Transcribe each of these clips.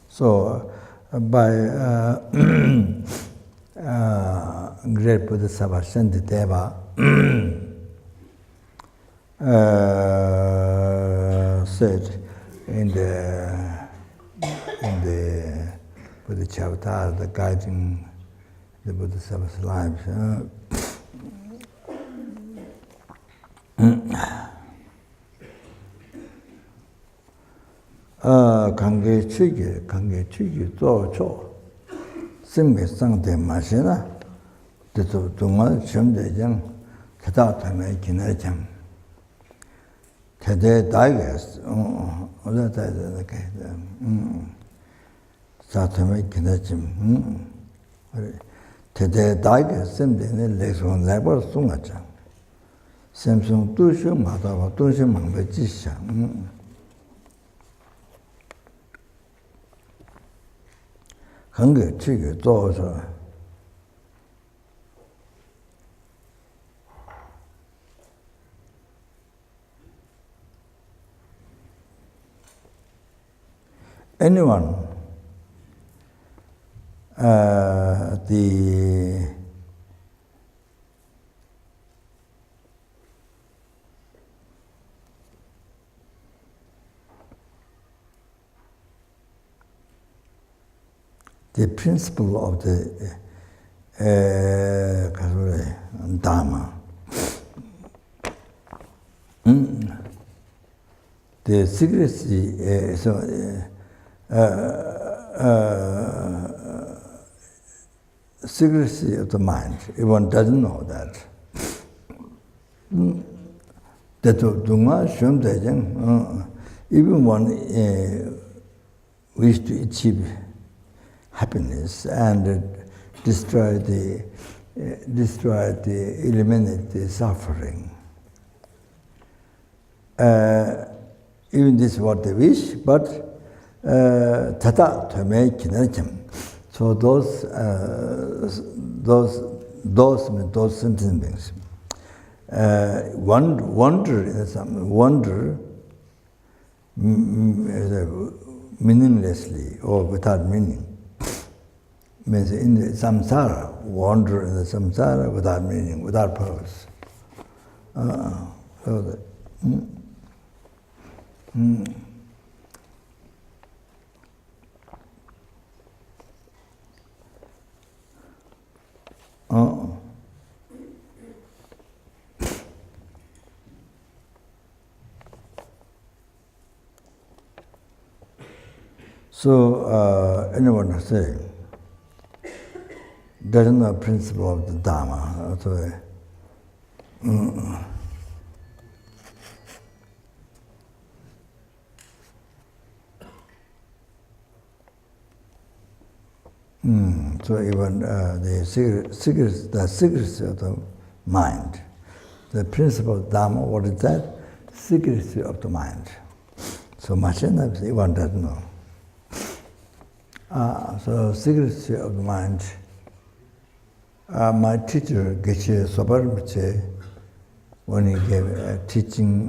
So, by great Bodhisattva Shantideva said in the bodhichitta, the guiding the Bodhisattva's life. 관계 취기 또 심게 상대 마시나 또 동안 점대장 대다함에 기내장 대대 다이게스 올라다게 사탐에 기내짐 대대 다이게스 심대는 레손 레버 송아장 샘송 두슈 마다와 두슈 망배지샤 관계 취기 또서 anyone the principle of the Dharma, the secrecy, secrecy of the mind. If one doesn't know that, even one wish to achieve happiness and eliminate the suffering. Even this is what they wish, but tata to make kinajam. So those sentences. Wonder meaninglessly or without meaning. Means in the samsara, wander in the samsara without meaning, without purpose. So that, So anyone say doesn't know the principle of the Dharma. So even the secrecy of the mind, the principle of Dharma, what is that? Secrecy of the mind. So Machina, one doesn't know. So secrecy of the mind. My teacher, Geshe Sobarmiche, when he gave a teaching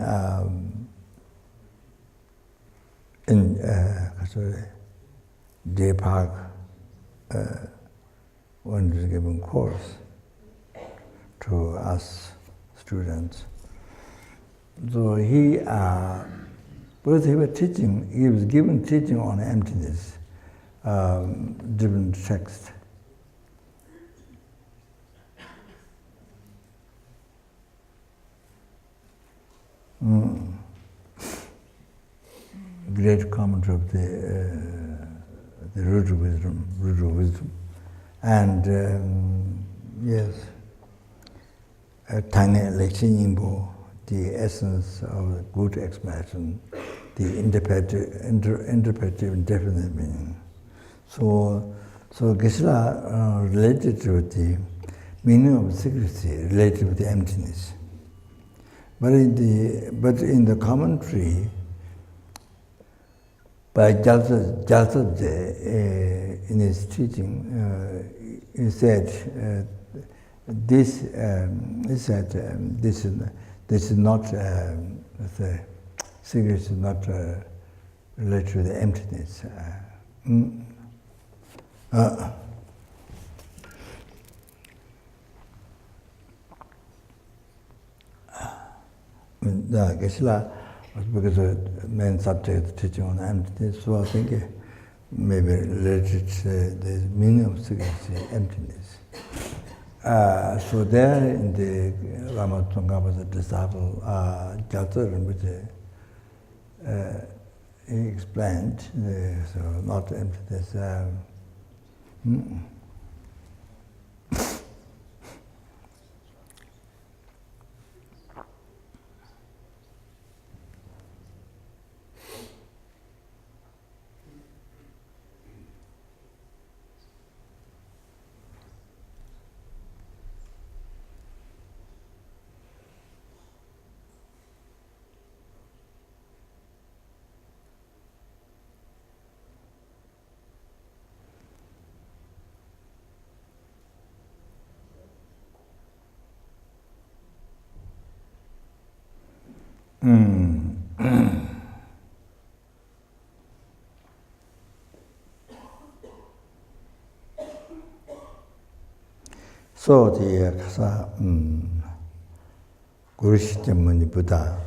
in Day Park, when he was giving course to us students. So he was given teaching on emptiness, different texts. Great commentary of the root of wisdom, and yes, Tangye Lekshin Yingpo, the essence of the good explanation, the interpretive and definite meaning. So Geshe related to the meaning of secrecy, related with the emptiness. But in the commentary by Jalsadje, in his teaching, he said this is not secret is not related to the emptiness. Geshe-la was because the main subject of teaching on emptiness, so I think maybe related to the meaning of Sangha, emptiness. So there in the Ramatonga was a disciple, Gyaltsar Rinpoche, he explained, so not emptiness. So the Guru Shityamuni Buddha,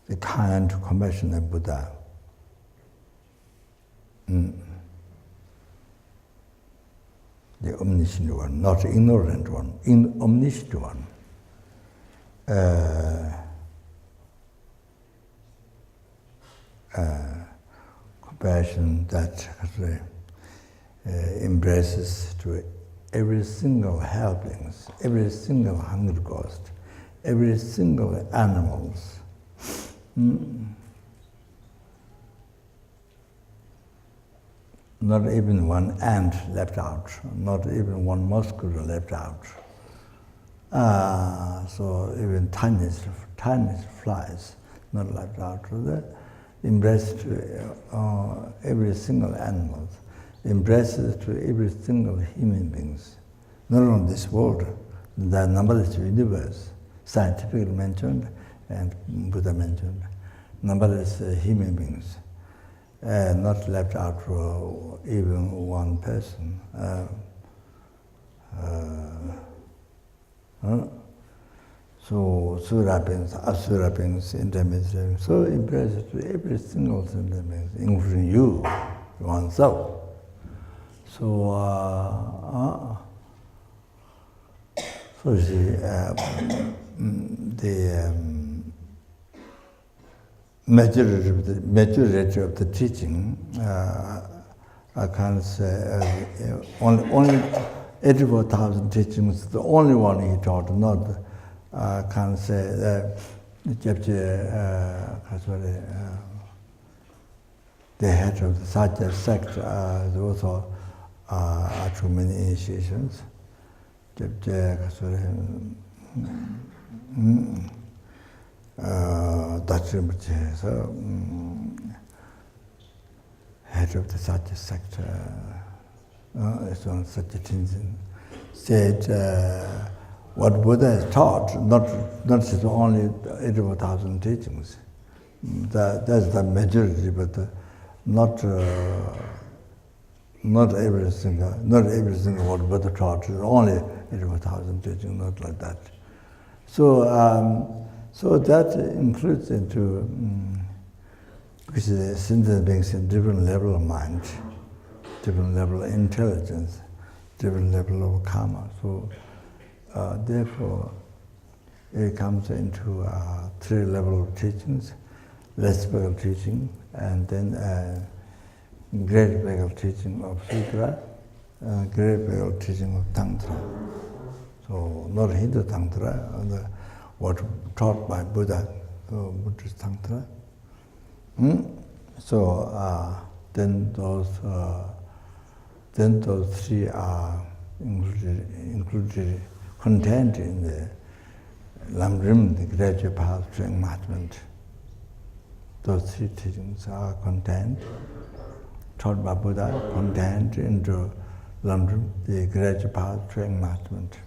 the kind, compassionate Buddha, the omniscient one, not ignorant one, omniscient one. Compassion that embraces to every single helplings, every single hungry ghost, every single animals. Not even one ant left out, not even one mosquito left out. So even tiniest flies not left out. So that embraces to every single animal, embraces to every single human beings. Not only this world, the numberless universe, scientifically mentioned and Buddha mentioned, numberless human beings, not left out for even one person. So Sura beings, Asura beings, intermediate beings, so embraces to every single sentient being, including you, oneself. So, so the majority of the teaching, I can't say only 84,000 teachings. The only one he taught, not I can't say the head of the Satya sect. There also too many initiations. That's Rinpoche, so head of the Satya sect, it's on Satya Tenzin, said what Buddha has taught, not just only 84,000 teachings. That's the majority, but not every single what Buddha taught is only 84,000 teachings, not like that. So so that includes into because the sentient beings in different level of mind, different level of intelligence, different level of karma. So therefore, it comes into 3 levels of teachings: less level teaching, and then great level teaching of sutra, great level teaching of tantra. So not Hindu tantra, what taught by Buddha, so Buddhist tantra. So then those 3 are included, contained in the lamrim, the gradual path to enlightenment. Those 3 teachings are contained, taught by Buddha, contained into lamrim, the gradual path to enlightenment.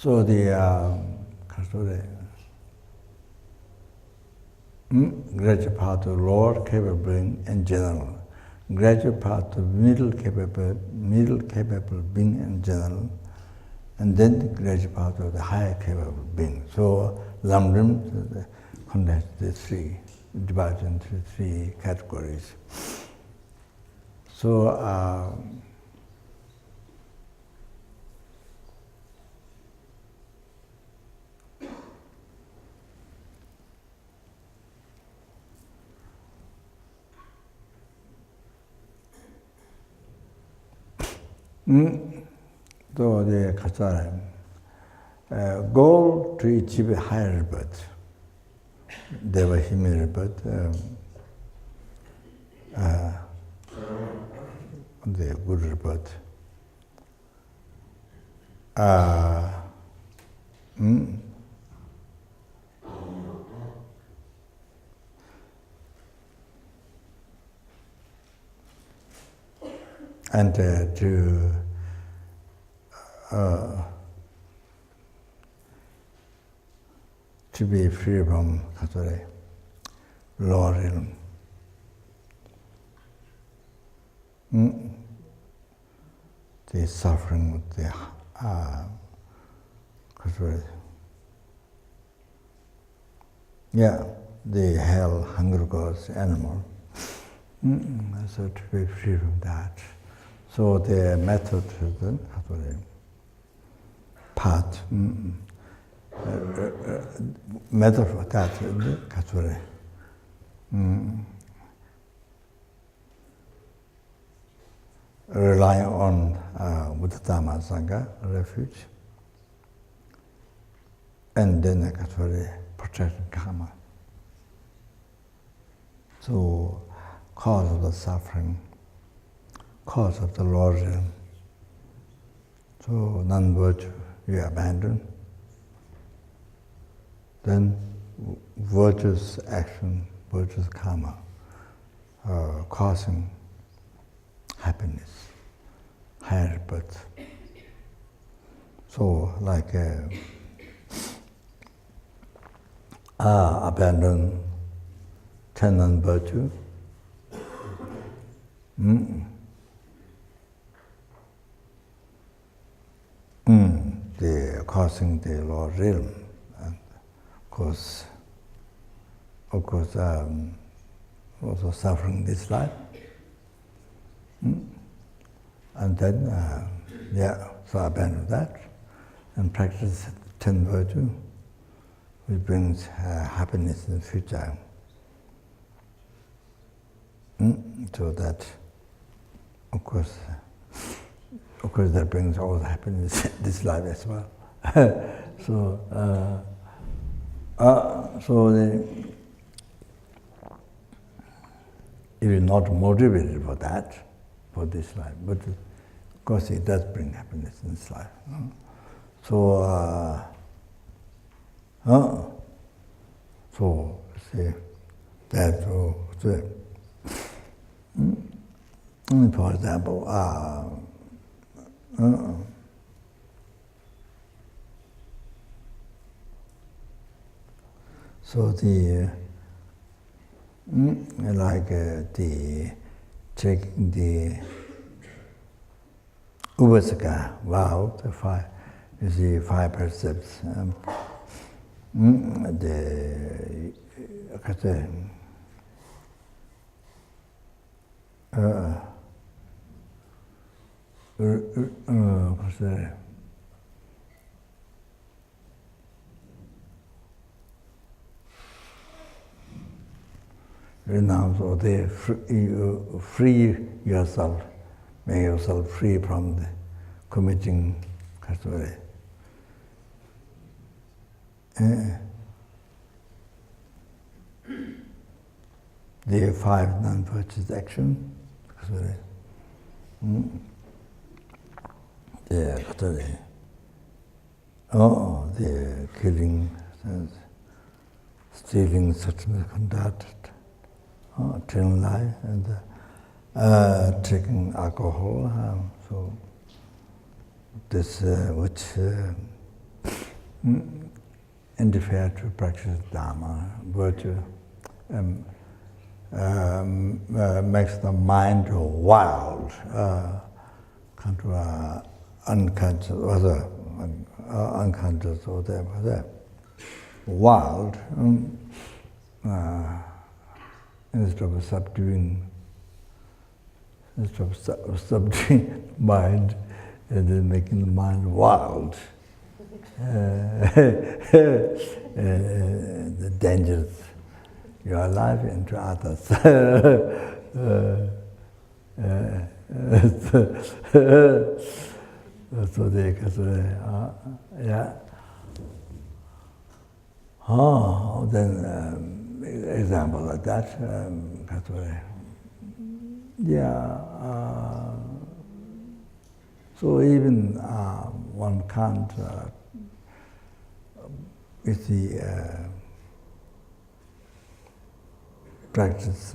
So the gradual path to lower capable being in general, gradual path to middle capable being in general, and then the gradual path to the higher capable being. So lamrim contains the three, divided into three categories. So so the Kachara goal to achieve a higher rebirth, Devahimi rebirth, the good rebirth. And to be free from lower realm. The suffering with the the hell, hunger goes, animal. So to be free from that. So the method, path, method for that, relying on Buddha Dharma Sangha, refuge, and then protecting karma. So cause of the suffering, cause of the lower realm. So non-virtue you abandon. Then virtuous action, virtuous karma, causing happiness, higher birth. So like abandon 10 non-virtue, the causing the lower realm, and of course, also suffering this life, and then so abandon that and practice 10 virtue, which brings happiness in the future. So that, of course, that brings all the happiness in this life as well. So if you're not motivated for that, for this life, but of course it does bring happiness in this life. So see that. For example, so the the taking the Upasaka vow, the five, you see, 5 precepts. What's that? Renounce or they free yourself, make yourself free from the committing kasuri. The 5 non-virtuous action, kasuri. The killing, stealing, sexual conduct, telling lie, and taking alcohol. So this which interfere to practice Dharma, virtue, makes the mind wild, come to unconscious, unconscious or whatever, wild, instead of subduing mind, and then making the mind wild. The dangers your life into others. So they can say, yeah. Oh, then example like that. So even one can't with the practice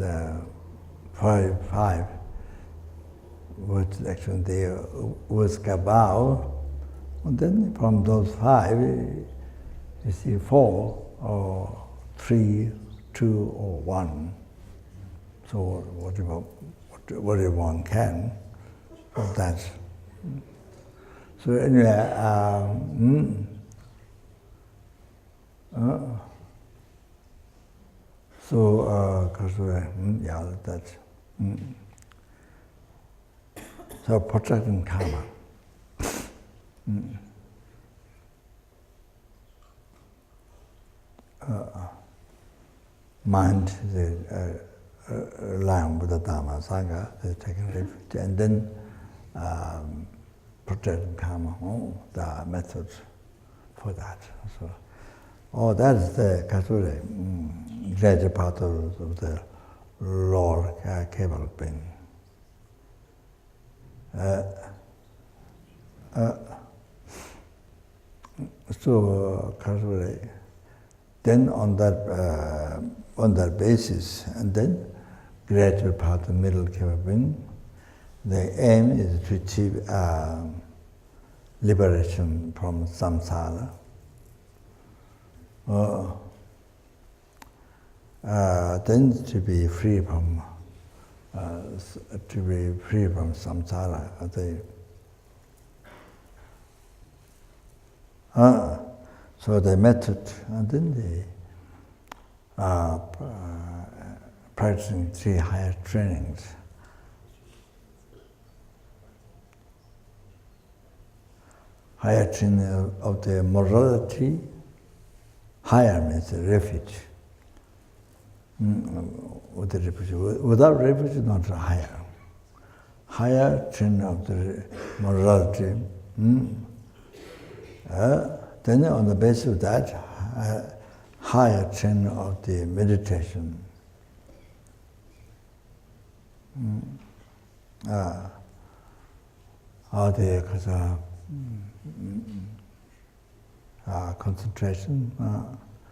five, which actually they was kabao, and then from those five, you see 4 or 3, 2 or 1. So whatever one can of that. So anyway, that's so protecting karma. Mind is aligned with the Dharma, Sangha, they take a refuge, and then protecting karma. There are methods for that. So, that is the gradual part of the Lord capable being. Then on that basis, and then gradual part of middle capable being, the aim is to achieve liberation from samsara. Then to be free from samsara. So the method, and then the practicing 3 higher trainings. Higher training of the morality. Higher means refuge. With the refuge. Without refuge, not higher. Higher training of the morality. Then on the basis of that, higher training of the meditation. Concentration,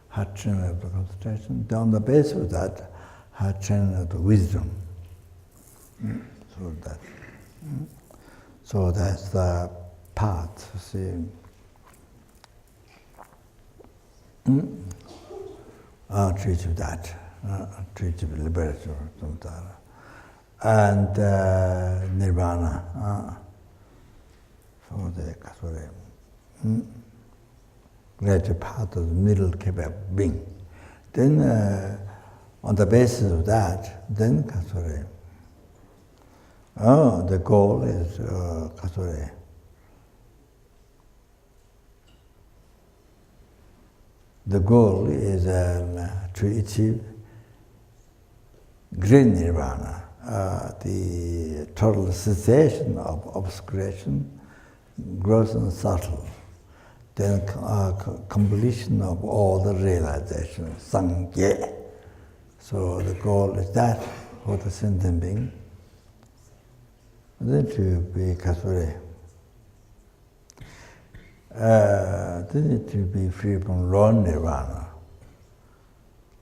higher training of the concentration. Then on the basis of that, higher training of the wisdom. So that's the path, see. To achieve that, to achieve liberation from samsara. And nirvana, for the gradual part of the middle capable being. Then, on the basis of that, then the goal is the goal is to achieve great nirvana, the total cessation of obscuration, gross and subtle, then completion of all the realization, Sangha. So the goal is that for the sentient being, then to be to be free from raw nirvana,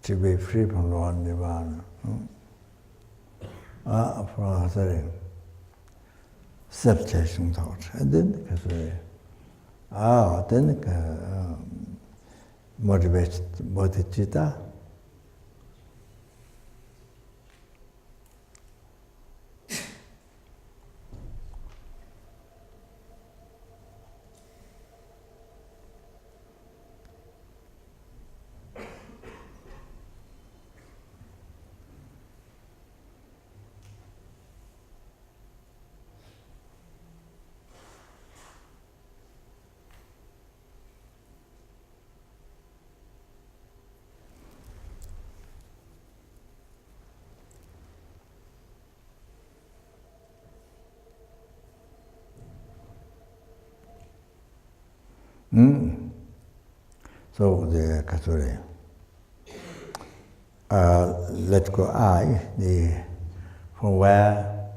to be free from raw nirvana. From self-chasing thought, and then motivates bodhichitta. So the Kasuri, let go I, from where,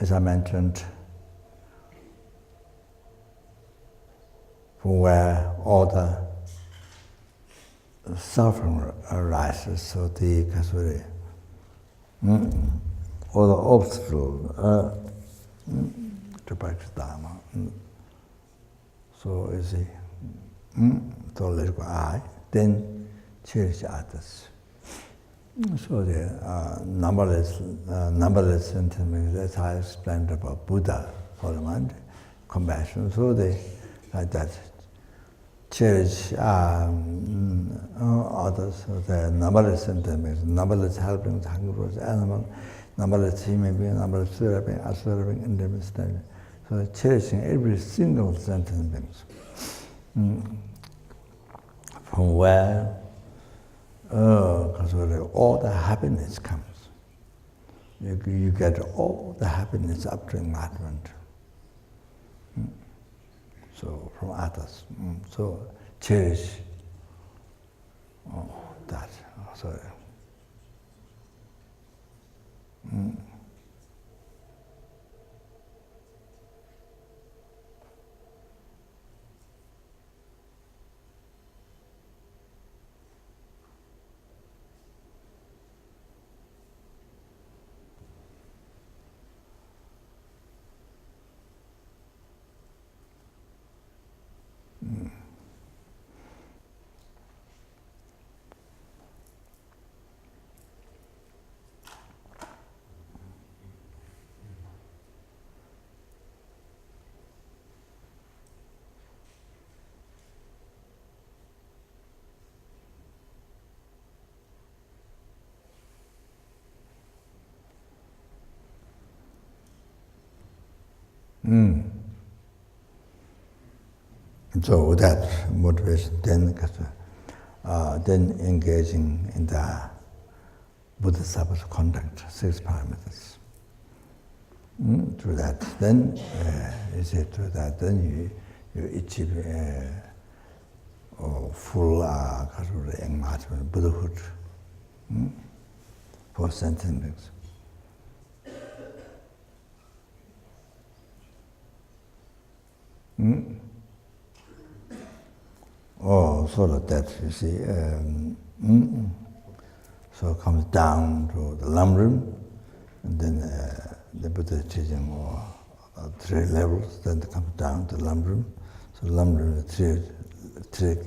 as I mentioned, from where all the suffering arises. So the Kasuri, all the obstacles to practice Dharma. So you see, so let go I, then cherish others. So the numberless sentiments, as I explained about Buddha for the mind, compassion. So they like that cherish others. So the numberless sentiments, numberless helpings, hungry animal, numberless human being, numberless asura being, understanding. So cherishing every single sentence. From where all the happiness comes. You get all the happiness up to enlightenment. So from others. So cherish that. So, So that motivation then engaging in the Bodhisattva's conduct, 6 parameters. Through that, then through that, then you achieve full enlightenment, Buddhahood, for sentient beings. So that you see, so it comes down to the lamrim, and then the Buddha teaching 3 levels, then it comes down to lamrim. So lamrim, 3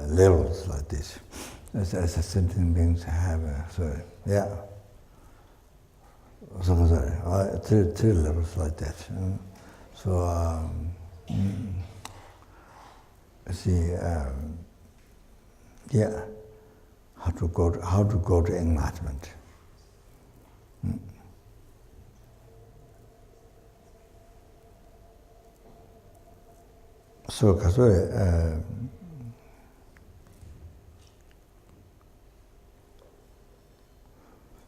levels like this. As a sentient beings have, sorry, yeah. So sorry, 3 levels like that. So see, how to go to enlightenment. So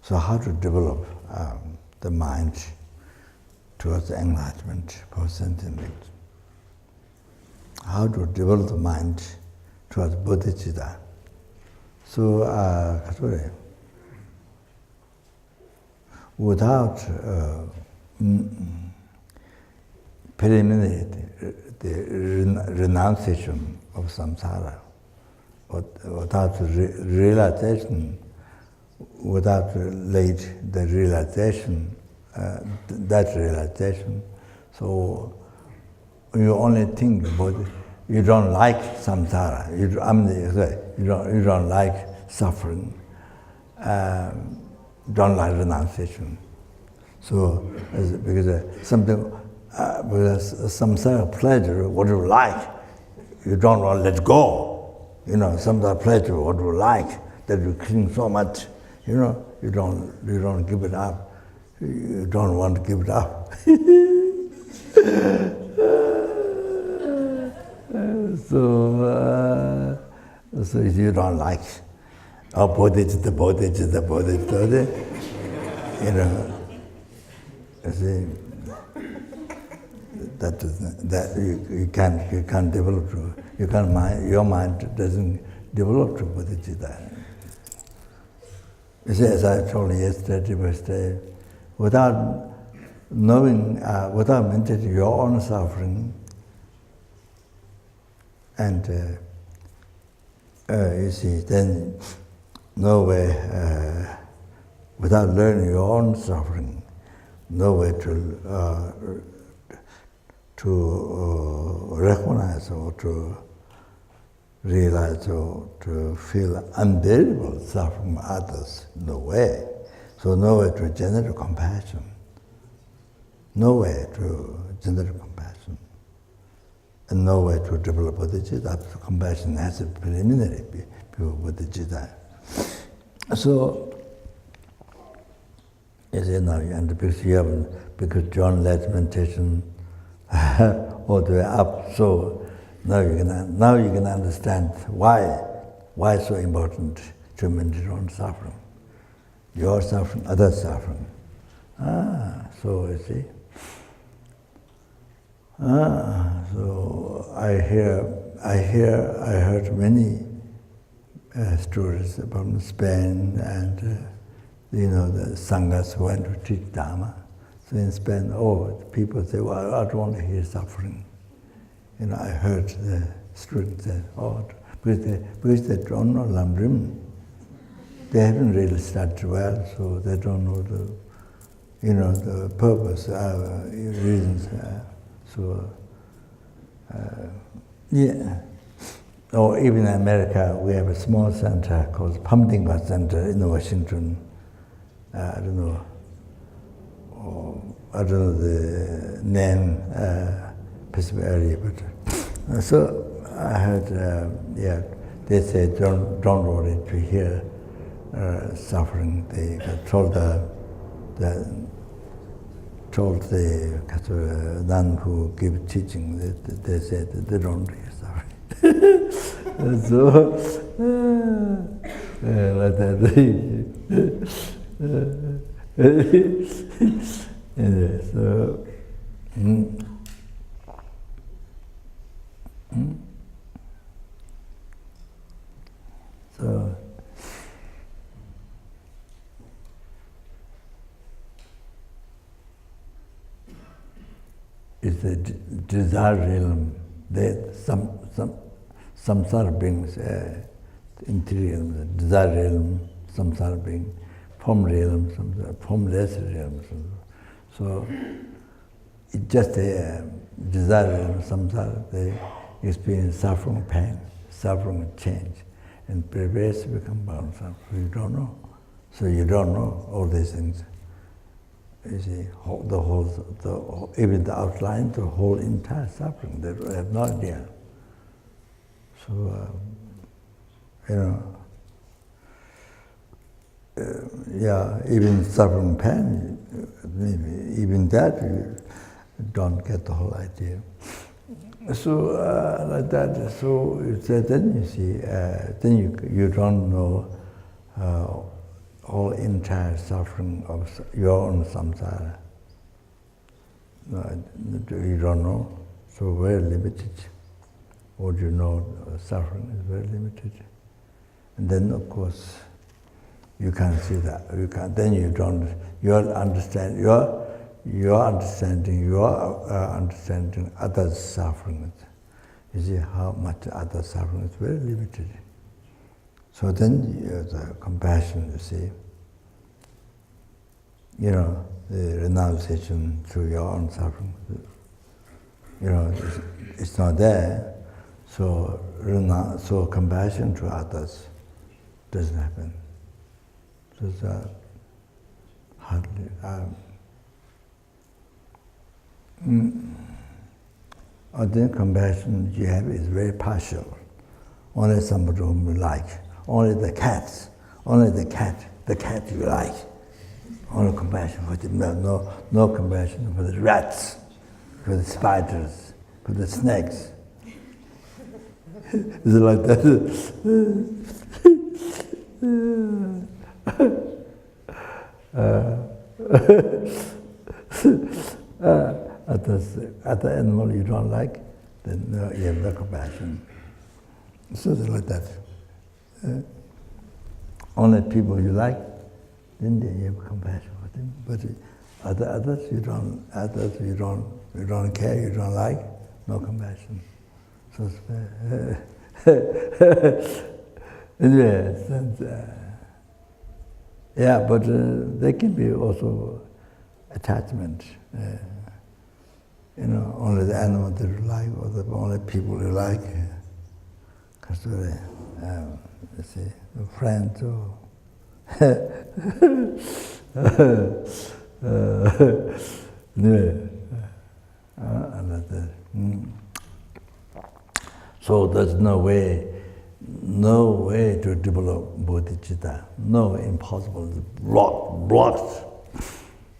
so how to develop the mind towards enlightenment for sentient beings? How to develop the mind towards bodhichitta. So, without preliminary the renunciation of samsara, without realization, without the realization, that realization, so you only think about you don't like samsara. You don't like suffering. Don't like renunciation. So, because samsara pleasure, what you like, you don't want to let go. Samsara pleasure, what you like, that you cling so much, you don't give it up. You don't want to give it up. So you don't like, bodhichitta, you see, that you can't develop to, your mind doesn't develop to bodhichitta. You see, as I told you yesterday, without knowing, without meditating your own suffering, and you see, then no way, without learning your own suffering, no way to recognize or to realize or to feel unbearable suffering from others. No way. So no way to generate compassion. No way to generate compassion. And no way to develop bodhichitta. Compassion has a preliminary before bodhichitta. So, as you know, and because John led meditation all the way up, so now you can understand why it's so important to meditate on suffering. Your suffering, other suffering. So you see. So I heard many stories from Spain and the Sanghas who went to teach Dharma. So in Spain, people say, well, I don't want to hear suffering. I heard the students say, because they don't know lamrim. They haven't really studied well, so they don't know the purpose, reasons. Or even in America, we have a small center called Pumping Bar Center in Washington. I don't know the name, Pacific area, but so I heard, they say don't worry to hear suffering. They told the nun who give teaching, they said they don't hear suffering. So like that. So it's a desire realm. Samsara beings, interior realm, desire realm, samsara being, form realm, samsara, formless realm. So it's just a desire realm, samsara. They experience suffering, pain, suffering, change, and previous become bound. So you don't know. So you don't know all these things. You see, even the outline, the whole entire suffering, they have no idea. So, even suffering pain, maybe even that you don't get the whole idea. So, like that, so then you see, then you don't know whole entire suffering of your own samsara. You don't know, so very limited. What you know, suffering is very limited. And then, of course, you can't see that. Then you don't. Your understanding others' suffering. You see how much other suffering is very limited. So then the compassion, you see, the renunciation through your own suffering, it's not there. So compassion to others doesn't happen. So it's hardly. Or then compassion you have is very partial. Only somebody whom you like. Only the cat you like. Only compassion for them. No compassion for the rats, for the spiders, for the snakes. Is it like that? Other animal you don't like, then you have no compassion. So it's like that. Only people you like, then you have compassion for them. But others you don't care, you don't like, no compassion. So anyway, yeah, but there can be also attachment. Only the animal that you like, or the only people you like. Because let's say, a friend or so there's no way to develop bodhichitta. No, impossible. Blocked.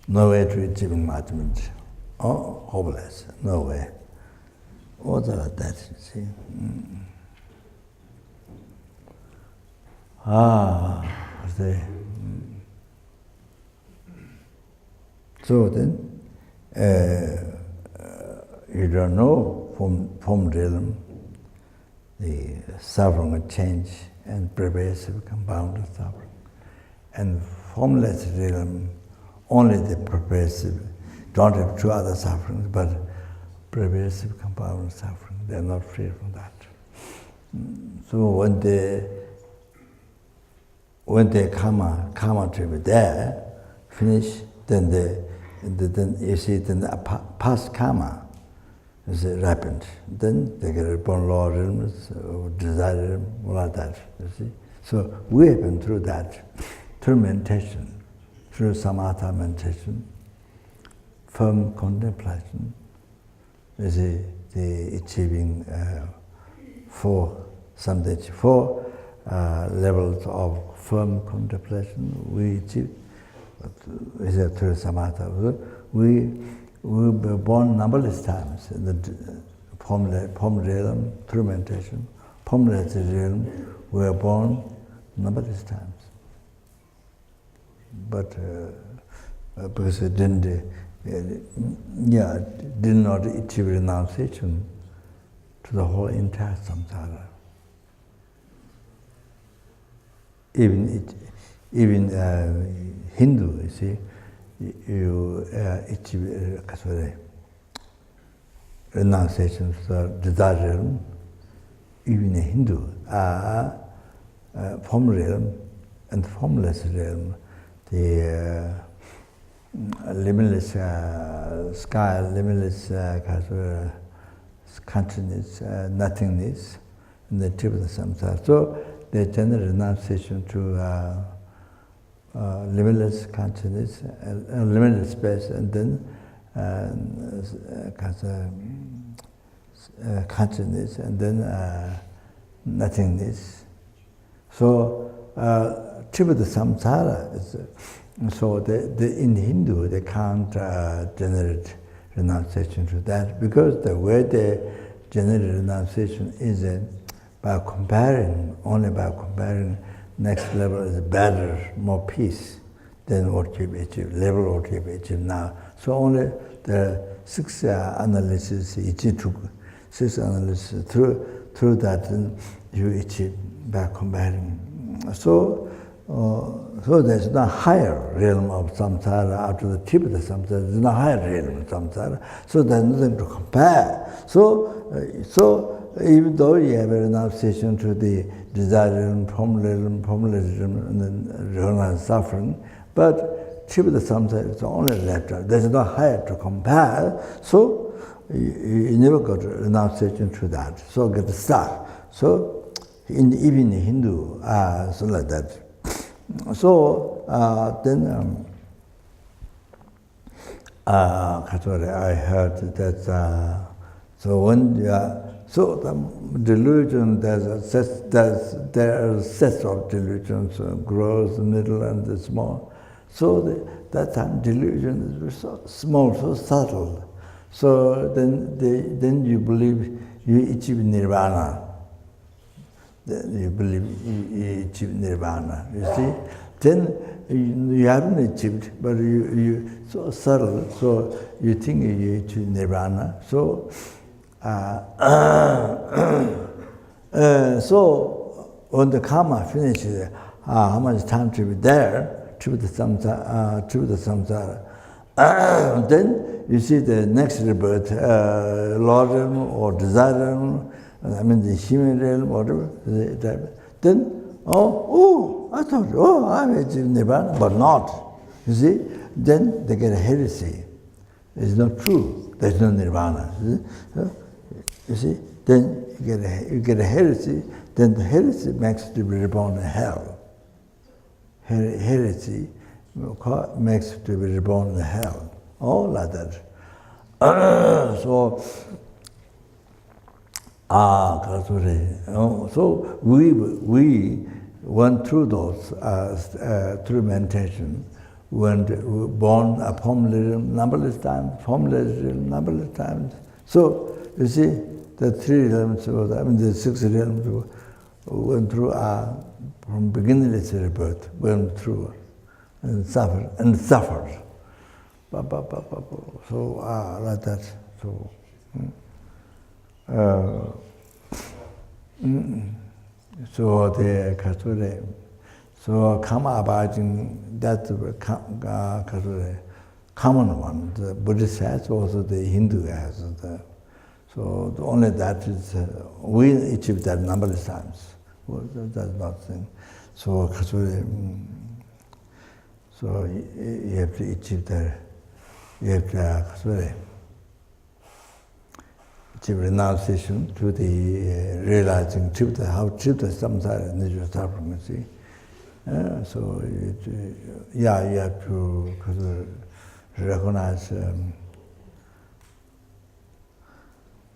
No way to achieve enlightenment. Oh, hopeless. No way. All like that, you see. So then, you don't know from realm the suffering and change and pervasive compound suffering. And formless realm, only the pervasive, don't have two other sufferings, but pervasive compound suffering. They're not free from that. So when the karma trip there finish, then you see then the past karma is ripened. Then they get born law realms, desire realm, all like that. You see. So we have been through that, through meditation, through samatha meditation, firm contemplation. You see, the achieving four levels of firm contemplation we achieve. Through samatha. We were born numberless times in the form realm, through meditation. Formless realm, we were born numberless times. But because it did not achieve renunciation to the whole entire samsara. Even Hindu, you see, you achieve renunciation to desire realm. Even a Hindu, form realm and formless realm, the limitless sky, limitless consciousness, nothingness, and the tip of the samsara. So they generate renunciation to limitless consciousness, limitless space, and then consciousness, and then nothingness. So tip of the samsara is. So in Hindu, they can't generate renunciation to that, because the way they generate renunciation is by comparing, only by comparing. Next level is better, more peace than what you've achieved, level what you've achieved now. So only the six analysis, through that you achieve by comparing. So there's no higher realm of samsara after the tip of the samsara. There's no higher realm of samsara. So there's nothing to compare. So even though you have a renunciation to the desire realm, formless realm, and then realize suffering, but tip of the samsara is only left out. There's no higher to compare. So you never got renunciation to that. So get stuck. So even in Hindu, so like that. So then I heard that so when you are, so the delusion, there are sets of delusions, gross, middle, and small. So that time delusion is so small, so subtle. So then you believe you achieve nirvana. You believe you achieve nirvana. You see, then you haven't achieved, but you so subtle. So you think you achieve nirvana. So so when the karma finishes, how much time to be there, to the samsara. Then you see the next rebirth, Lord realm or desire realm, I mean the human realm, whatever. Then, I thought, I'm achieving nirvana, but not. You see, then they get a heresy. It's not true. There's no nirvana. You see, then you get a heresy. Then the heresy makes you to be reborn in hell. Heresy makes you to be reborn in hell. All like that. So we went through those through meditation. Went born a formless realm numberless times, formless realm numberless times. So you see, the three realms, the six realms went through from beginningless rebirth, went through and suffered. So like that. So the Kasure. So karma abiding, that's the common one. The Buddhist has, also the Hindu has. So only that is, we achieve that numberless times. That's not thing. So so you have to achieve that. You have to achieve renunciation to the realizing, how the samsara nature of suffering, you see. So you have to recognize,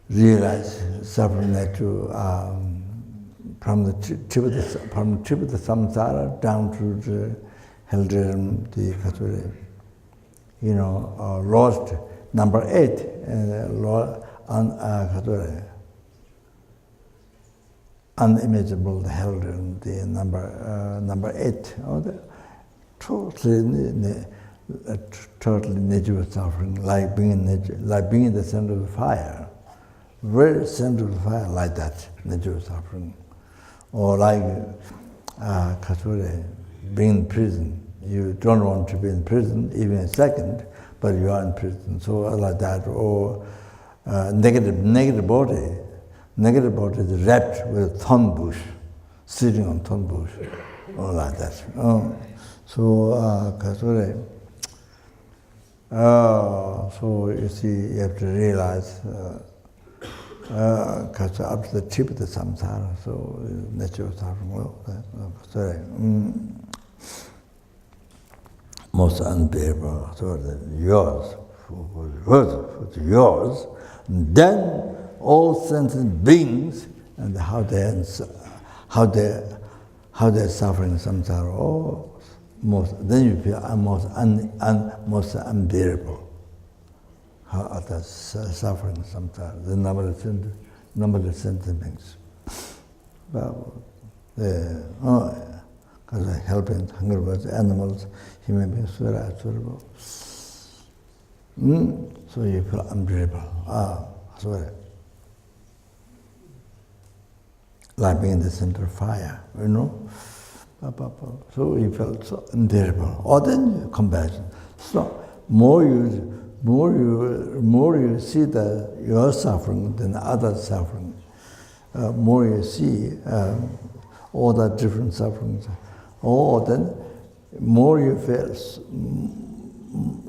realize suffering nature from the tip of the samsara down to the hell realm, the lost number 8, unimaginable hell realm, the number 8, totally nature of suffering, like being in the center of the fire, very center of the fire, like that, nature of suffering, or like being in prison. You don't want to be in prison even a second, but you are in prison. So like that, or negative body. Negative body is wrapped with a thorn bush, sitting on thorn bush, or like that. So you see, you have to realize, up to the tip of the samsara, so nature of suffering, most unbearable, so yours, yours, and then all sentient beings and how they're suffering samsara, then you feel most unbearable. How others suffering samsara, the numberless sentient beings. Because helping hunger birds, animals, human beings, so you feel unbearable. Like being in the center of fire, So you felt so unbearable. Or then compassion. So more you see your suffering than others' suffering, more you see all the different sufferings. Or then more you feel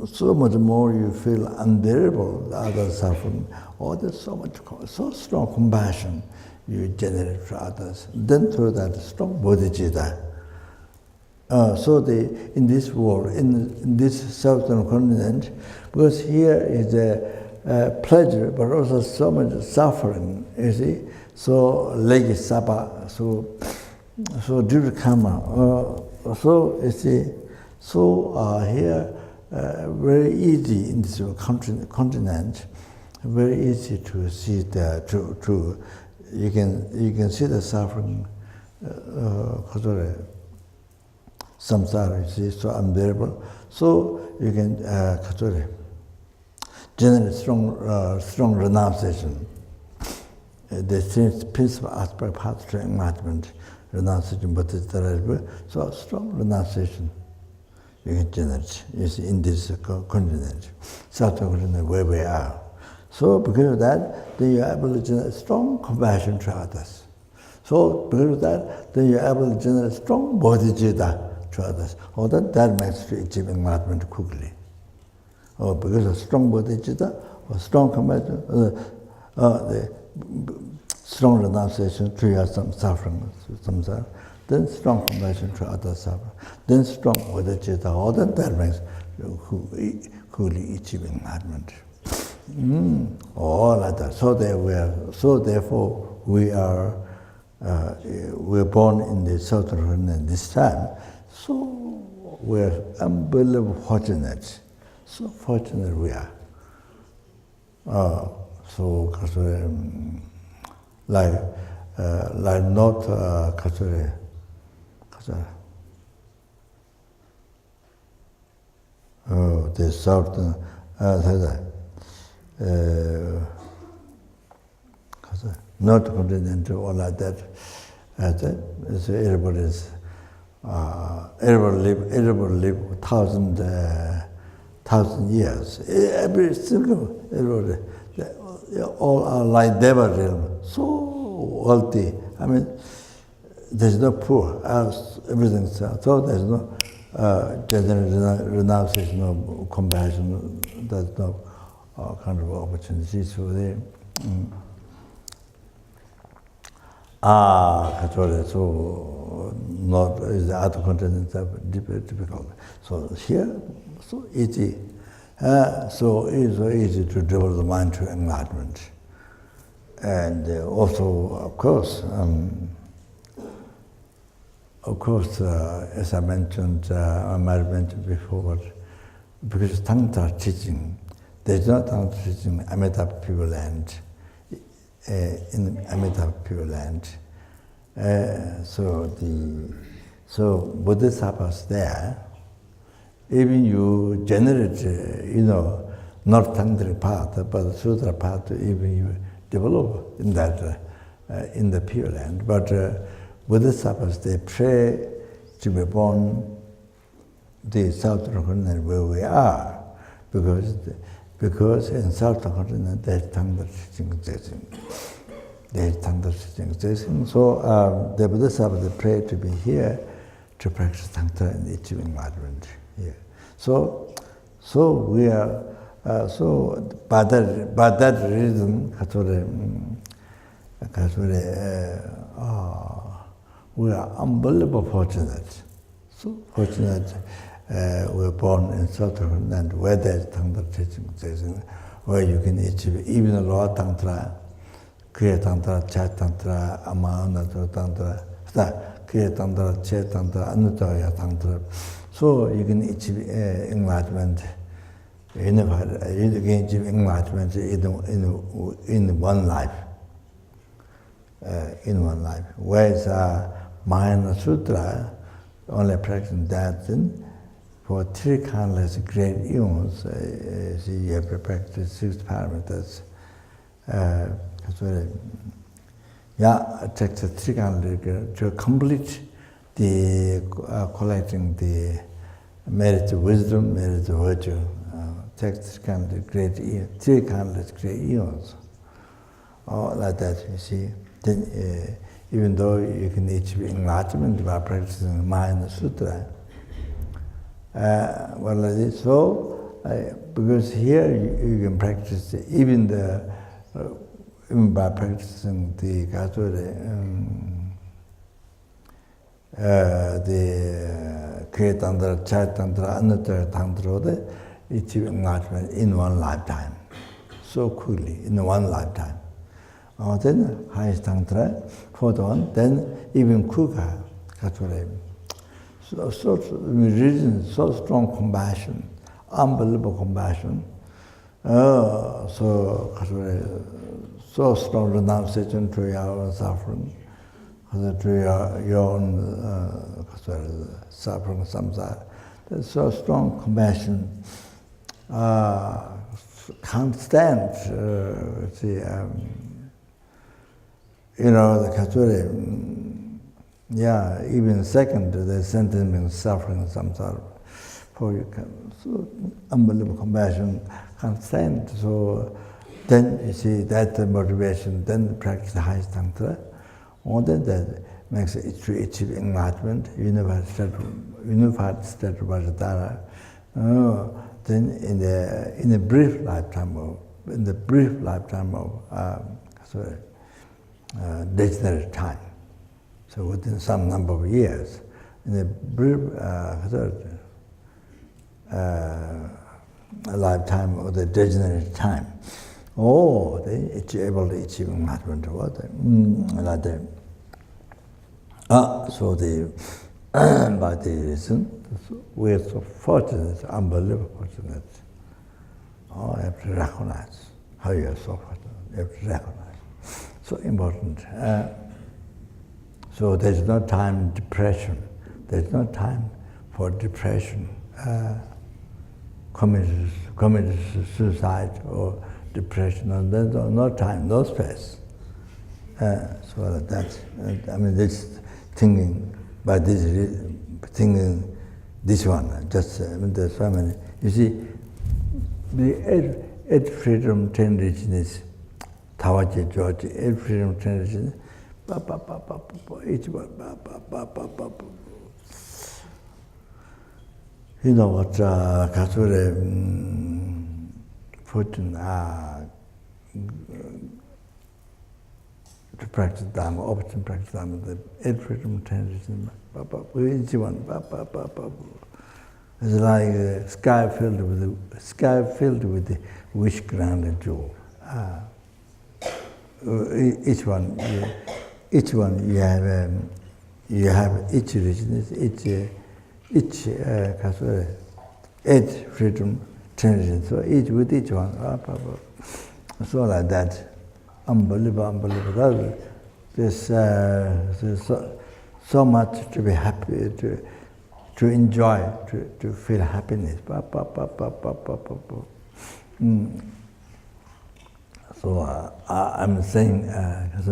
so much more you feel unbearable, the other suffering, or there's so strong compassion you generate for others. Then through that strong bodhichitta. In this world, in this southern continent, because here is a pleasure, but also so much suffering, you see. So legi sapa, so due to karma, so you see. So here, very easy in this continent, very easy to see you can see the suffering, samsara, you see, so unbearable. So you can generate strong renunciation. The principal aspect path to enlightenment, renunciation, bodhichitta, so strong renunciation you can generate, you see, in this continent, southern continent where we are. So because of that, then you are able to generate strong compassion to others. So because of that, then you are able to generate strong bodhichitta to others. Or that makes you achieve enlightenment quickly. Or because of strong bodhichitta, or strong compassion, the strong renunciation to your suffering, samsara, then strong compassion to other suffering, then strong bodhichitta, all that makes you quickly achieve enlightenment. All like that. So therefore we're born in the southern continent this time. So we're unbelievably fortunate. So fortunate we are. Like not the southern not continental or like that. So everybody live 1,000 years. Every single everybody, all are like Deva realm, so wealthy. I mean, there's no poor. Everything's so there's no renunciation, no compassion. There's no kind of opportunities for them. So not is the other continents are difficult. So here, so easy. So easy to develop the mind to enlightenment. And also, of course, as I mentioned, I might have mentioned before, because tantra teaching, there's no tantra teaching in Amitabha Pure Land. In Amitabha Pure Land, so bodhisattvas there. Even you generate, not tantric path, but sutra path, even you develop in that, in the Pure Land. But bodhisattvas, they pray to be born the southern continent where we are, because in southern continent there's tantra teaching existing. So the bodhisattvas, they pray to be here to practice tantra and achieve enlightenment here. So we are. So by that reason, we are unbelievably fortunate. So fortunate, we're born in southern continent where there's tantra teaching, where you can achieve even a raw tantra, kriya tantra, chat tantra, amana tantra, kriya tantra, chat tantra, anutaya tantra. So you can achieve enlightenment. You can achieve enlightenment in one life. Whereas Mahayana Sutra only practicing that thing for 3 countless great eons. You have to practice 6 parameters. It takes 3 countless to complete the collecting the merit of wisdom, merit of virtue. Takes 3 countless great eons. Like that, you see. Then, even though you can achieve enlightenment by practicing Mahayana Sutra, like this, so because here you can practice even even by practicing the Kriya Tantra, Chai Tantra, Another Tantra, it's enlightenment in one lifetime, so quickly, in one lifetime. Then highest Tantra, fourth one, then even quicker, so reason, so strong compassion, unbelievable compassion, so strong renunciation to your own suffering, to your own suffering, samsara. There's so strong compassion, can't stand, the Kachuri, even second, the sentence means suffering, samsara. For you can, so unbelievable compassion, can't stand. So then you see that motivation, then practice the highest tantra, or then that makes it to achieve enlightenment, unified state of bodhichitta. Then in the brief lifetime of degenerate time, so within some number of years, in the brief lifetime of the degenerate time, they able to achieve enlightenment. Like that. So by the reason, we are so fortunate, unbelievable fortunate. You have to recognize how you are so fortunate. You have to recognize. So important. So there's no time depression. There's no time for depression, committed suicide or depression. And there's no time, no space. So that's, this thinking, by this thinking, this one, just there's so many. You see, the eight freedom, 10 richness, Tawaji, George, eight freedom, 10 richness, each one, You know what, Katsure put in to practice Dharma, often practice Dharma, the eight freedom, 10 richness, each one, it's like a sky filled with the wish granted jewel. Each one you have each richness, each eight freedom, 10 richness. So each with each one, so like that, unbelievable. There's so much to be happy, to enjoy, to feel happiness. So I'm saying, as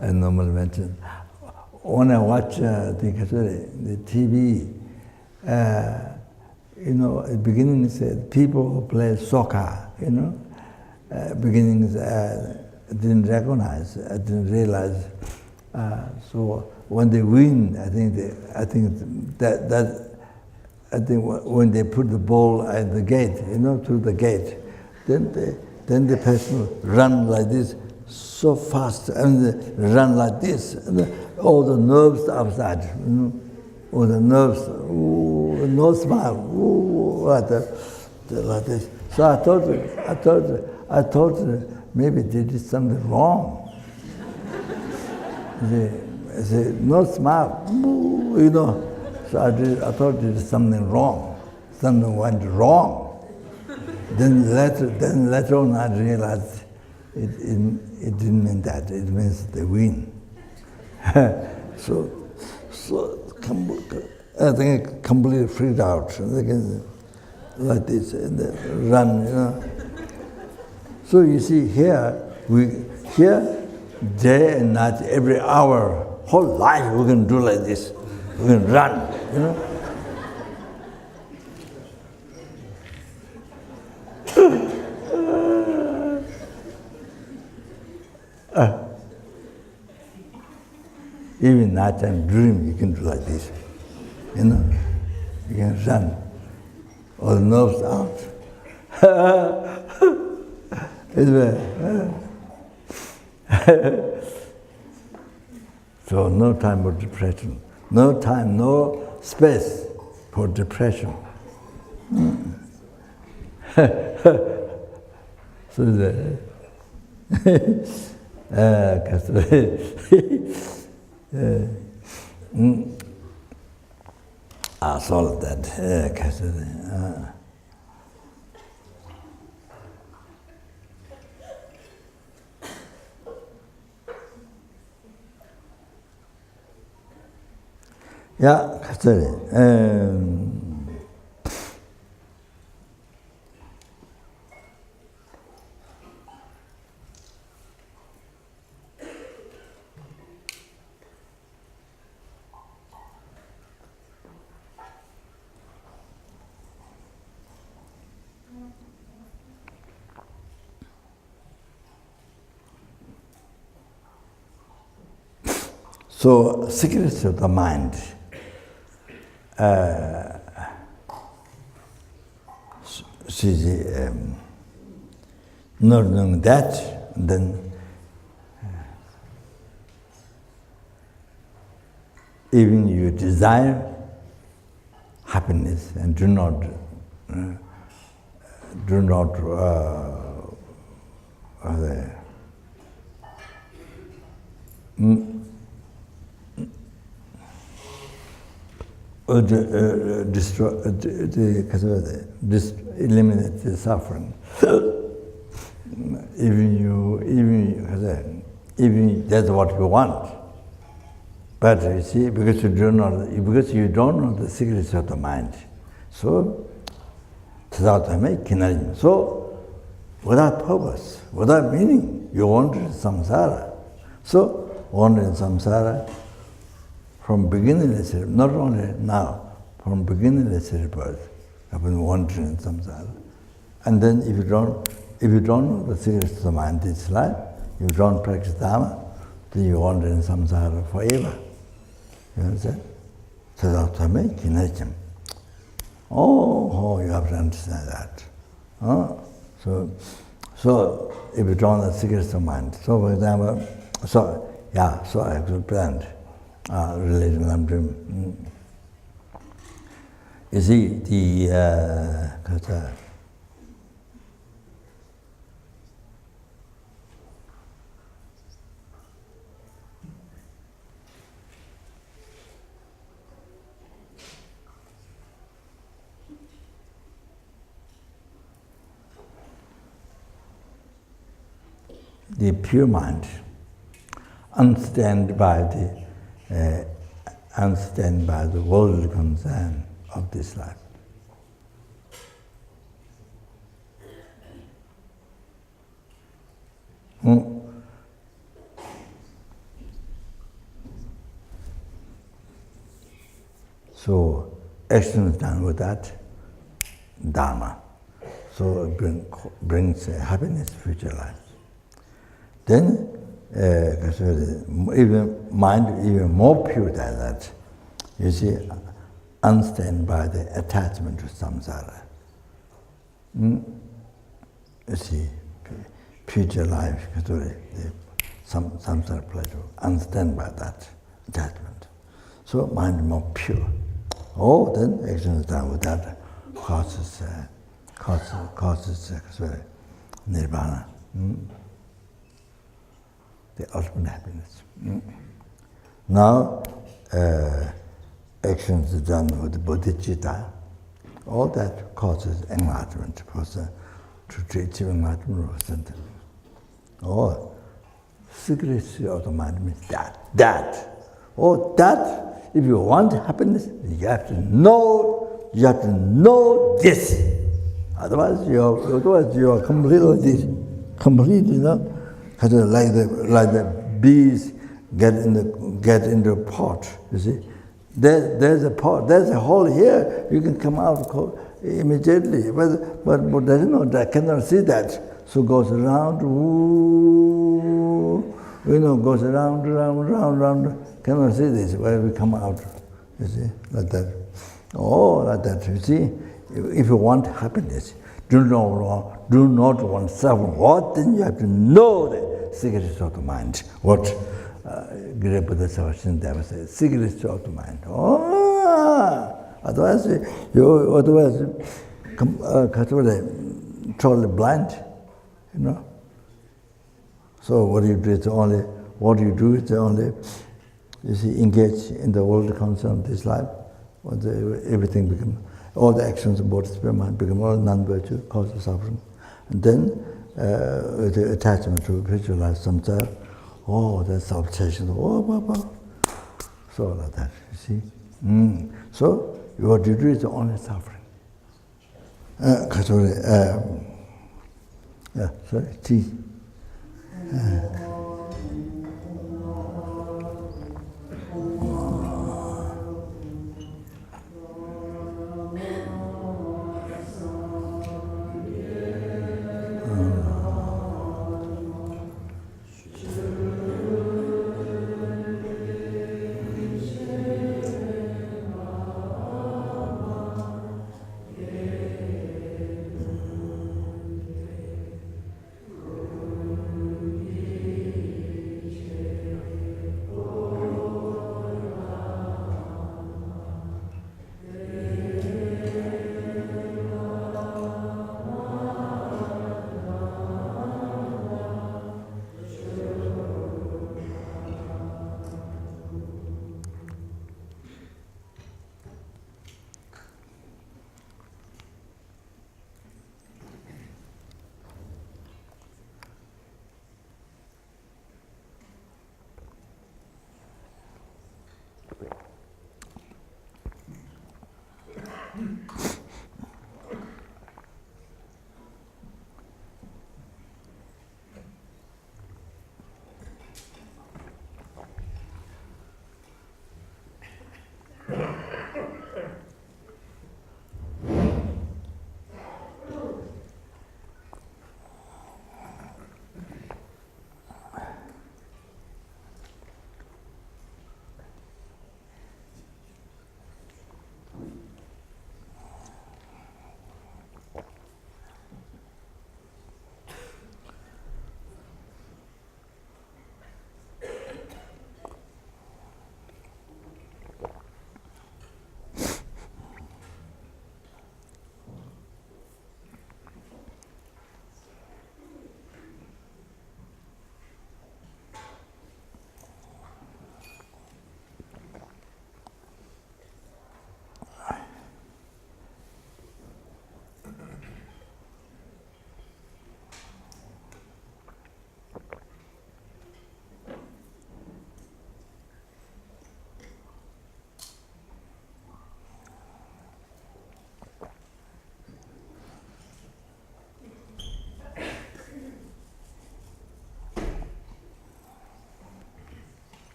I normally mention, when I watch the TV, at the beginning said people who play soccer, beginnings didn't recognize, didn't realize. So when they win, I think when they put the ball at the gate, through the gate, then the person run like this so fast and run like this, and all the nerves outside, all the nerves, no smile, like this. So I thought maybe they did something wrong. I said, no smile, So I thought there was something wrong. Something went wrong. Then later on I realized it didn't mean that. It means they win. so I think completely freaked out. Like this, and run, So you see here, day and night, every hour, whole life we can do like this. We can run, Even night and dream, you can do like this, you can run. All the nerves out. So no time for depression. No time, no space for depression. So I solved that. Yeah, sorry. So, secrets of the mind. Not knowing that, then even you desire happiness and do not eliminate the suffering. Even that's what you want. But you see, because you don't know the secrets of the mind, so so without purpose, without meaning, you wander in samsara. So wander in samsara from beginningless, not only now, from beginningless rebirth, I've been wandering in samsara. And then if you don't know the secrets of the mind this life, if you don't practice Dharma, then you wander in samsara forever. You understand? Oh, you have to understand that. So if you don't know the secrets of mind, so for example, so I could plan religion lamrim. You see, the pure mind, unstained by the worldly concern of this life. So action is done with that Dharma. So it brings happiness, future life. Then, even mind even more pure than that, you see, unstained by the attachment to samsara. You see, future life, the samsara pleasure, unstained by that attachment. So mind more pure. Oh, then action is done with that, causes nirvana. The ultimate happiness. Now, actions are done with the bodhichitta. All that causes enlightenment. To achieve enlightenment. Oh, secrets of the mind means that. Oh, that. If you want happiness, you have to know this. Otherwise, you are completely, like the bees get into a pot. You see, there's a pot. There's a hole here. You can come out immediately. But doesn't know that. Cannot see that. So goes around. Goes around. Cannot see this. Where we come out. You see, like that. Oh, like that, you see. If you want happiness, do not want suffering, what? Then you have to know the secrets of the mind. What Great Buddha Sarvashin said, secrets of the mind. Oh, otherwise, you totally blind, you know. So what you do is only, you see, engage in the world concern of this life. Everything becomes, all the actions of bodhisattva mind become all non-virtue, cause of suffering. And then the attachment to visualize samsara, oh, that's obsession, so like that, you see. So what you do is only suffering. Tea.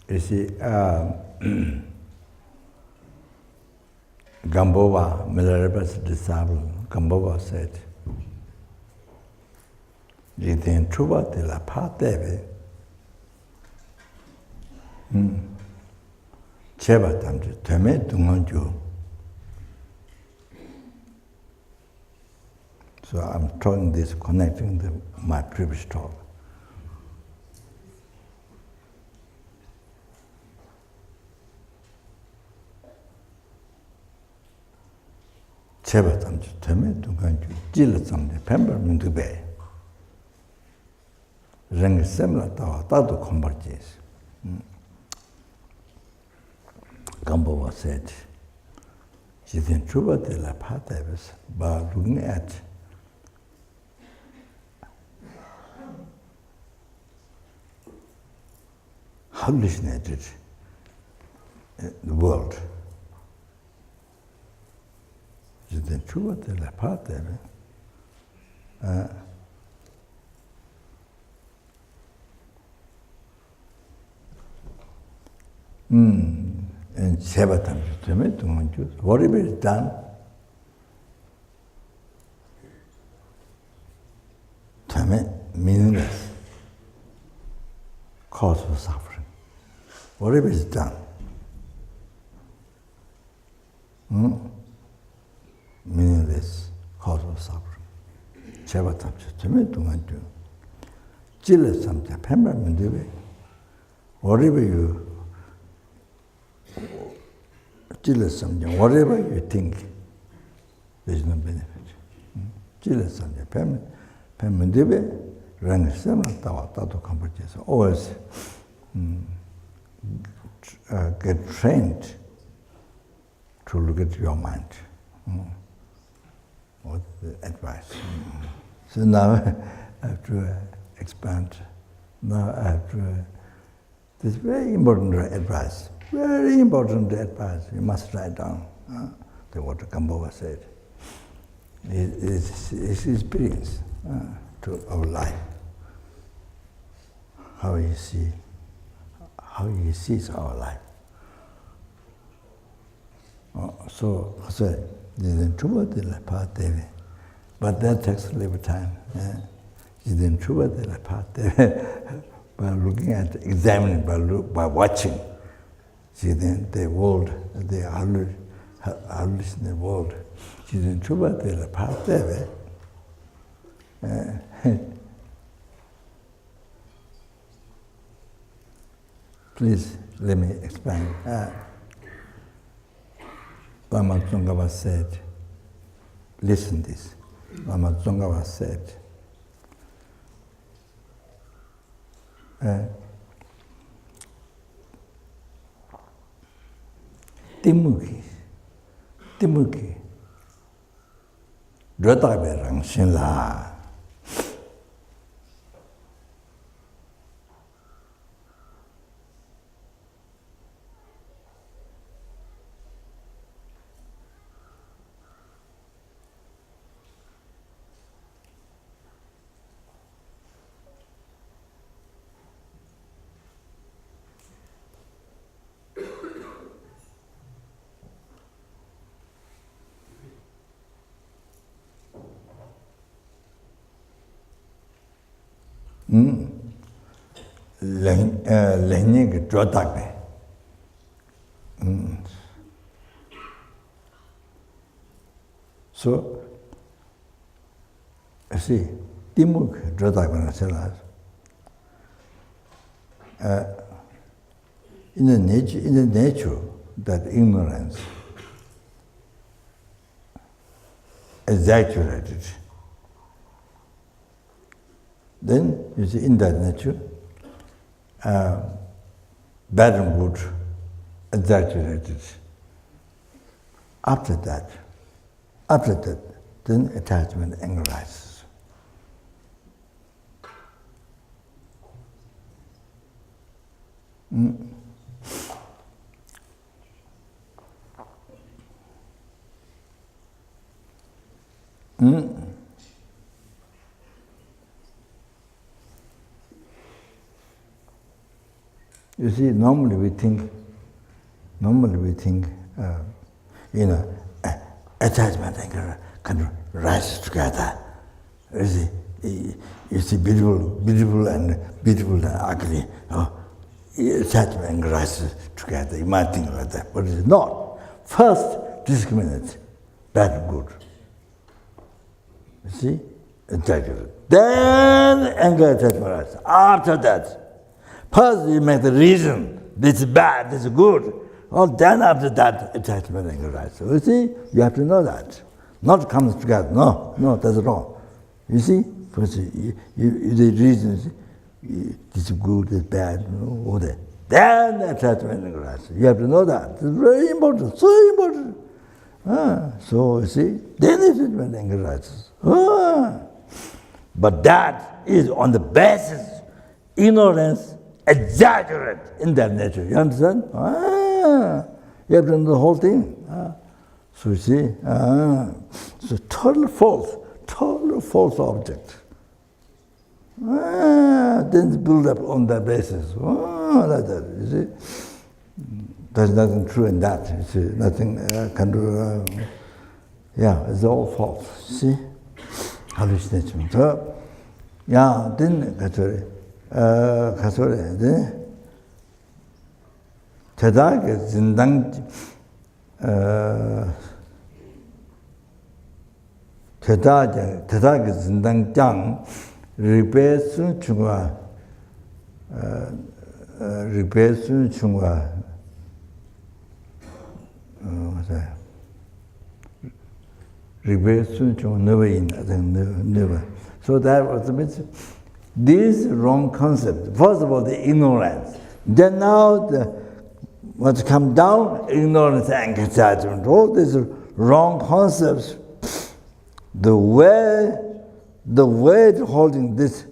You see, Gambova, Milarepa's disciple, Gambova said, Jiten Truva de la Pateve, Cheba Tamji, Teme Dungonju. So I'm talking this, connecting my previous talk. Cheba Tamji, Teme Dungonju, Jila Tamji, Pember Mundube. Rang similar to Tatu Combarges. Gambova said, she's in Truba de la Patevis, by looking at hallucinated the world. She's in Truba de la Patevis. And Sevatam, whatever is done, meaningless, cause for suffering. Whatever is done, meaningless, cause for suffering. Sevatam, whatever you whatever you think, there is no benefit. Always get trained to look at your mind. What's the advice? So now I have to expand. Now I have to. This is very important advice. Very important advice. You must write down what Gambova said. It's experience to our life. How he sees our life. So but that takes a little time. By looking at, examining, by watching. See, then the world, the hallucinated world. See, then Truba de la Pateve. Please let me explain. Lama Tsongkhapa said, listen this. Lama Tsongkhapa said, Timuki, Dratabe Rang Shin La. Learning drawback. So, see, Timuk drawback in the nature that ignorance exaggerated. Then, you see, in that nature, bad and good exaggerated. After that, then attachment anger rises. You see, normally we think, attachment and kind of rise together. You see beautiful and ugly. Attachment and rise together. You might think like that, but it's not. First, discriminate bad and good. You see? Exaggerate. Then anger attachment rise. After that, first you make the reason. This is bad, this is good. Then after that, attachment anger rise. So you see, you have to know that. Not comes together. No, that's wrong. You see? First, the reasons, this is good, this is bad, all that. Then attachment anger rise. You have to know that. It's very important, so important. So you see, then attachment anger rises. But that is on the basis, ignorance, exaggerate in their nature. You understand? You have to know the whole thing. So you see, so total false object. Then build up on that basis. Like that, you see. There's nothing true in that. You see, nothing can do. It's all false. See, hallucination. So, then 가서래, then 대다게 진당 대다게 진당장 리베스 중화 맞아요. 리베스 중화 never. So that was the message. This wrong concept. First of all, the ignorance. Then now, what's come down? Ignorance and attachment. All these wrong concepts. The way to holding this.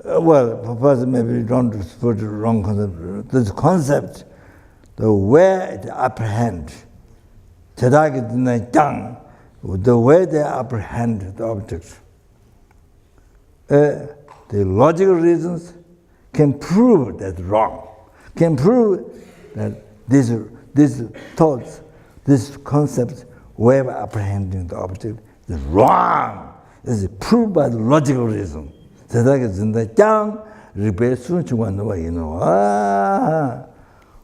First maybe you don't put the wrong concept. This concept, the way to apprehend. The way they apprehend the objects. The logical reasons can prove that's wrong. Can prove that these thoughts, these concepts, way of apprehending the object is wrong. This is proved by the logical reason.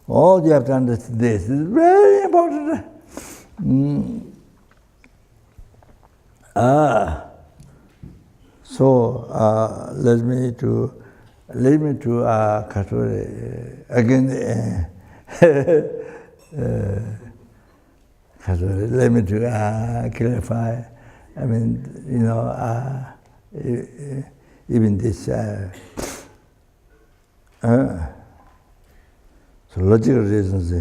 All you have to understand this is very important. So let me to again. Let me to clarify. I mean, even this. So logical reasons.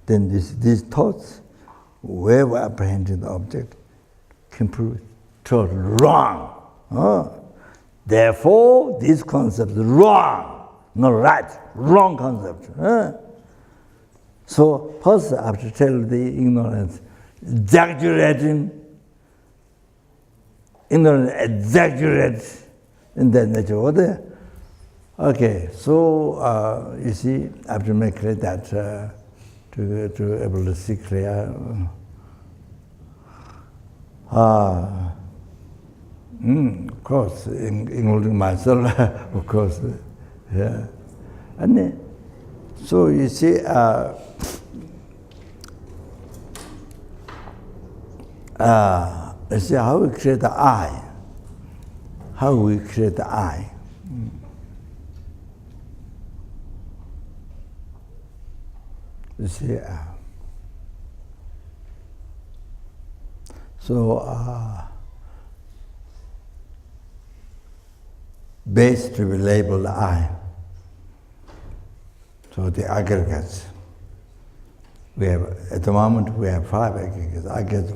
Then these thoughts, way of apprehending the object, can prove totally wrong. Therefore, this concept is wrong, not right, wrong concept. So, first I have to tell the ignorance, exaggerating, ignorance exaggerates in that nature. Okay, so you see, I have to make clear that to able to see clear. Of course, including myself, of course, yeah. And so you see, how we create the I. How we create the I. You see, base to be labeled I. So the aggregates. We have, at the moment, we have 5 aggregates. Aggregates,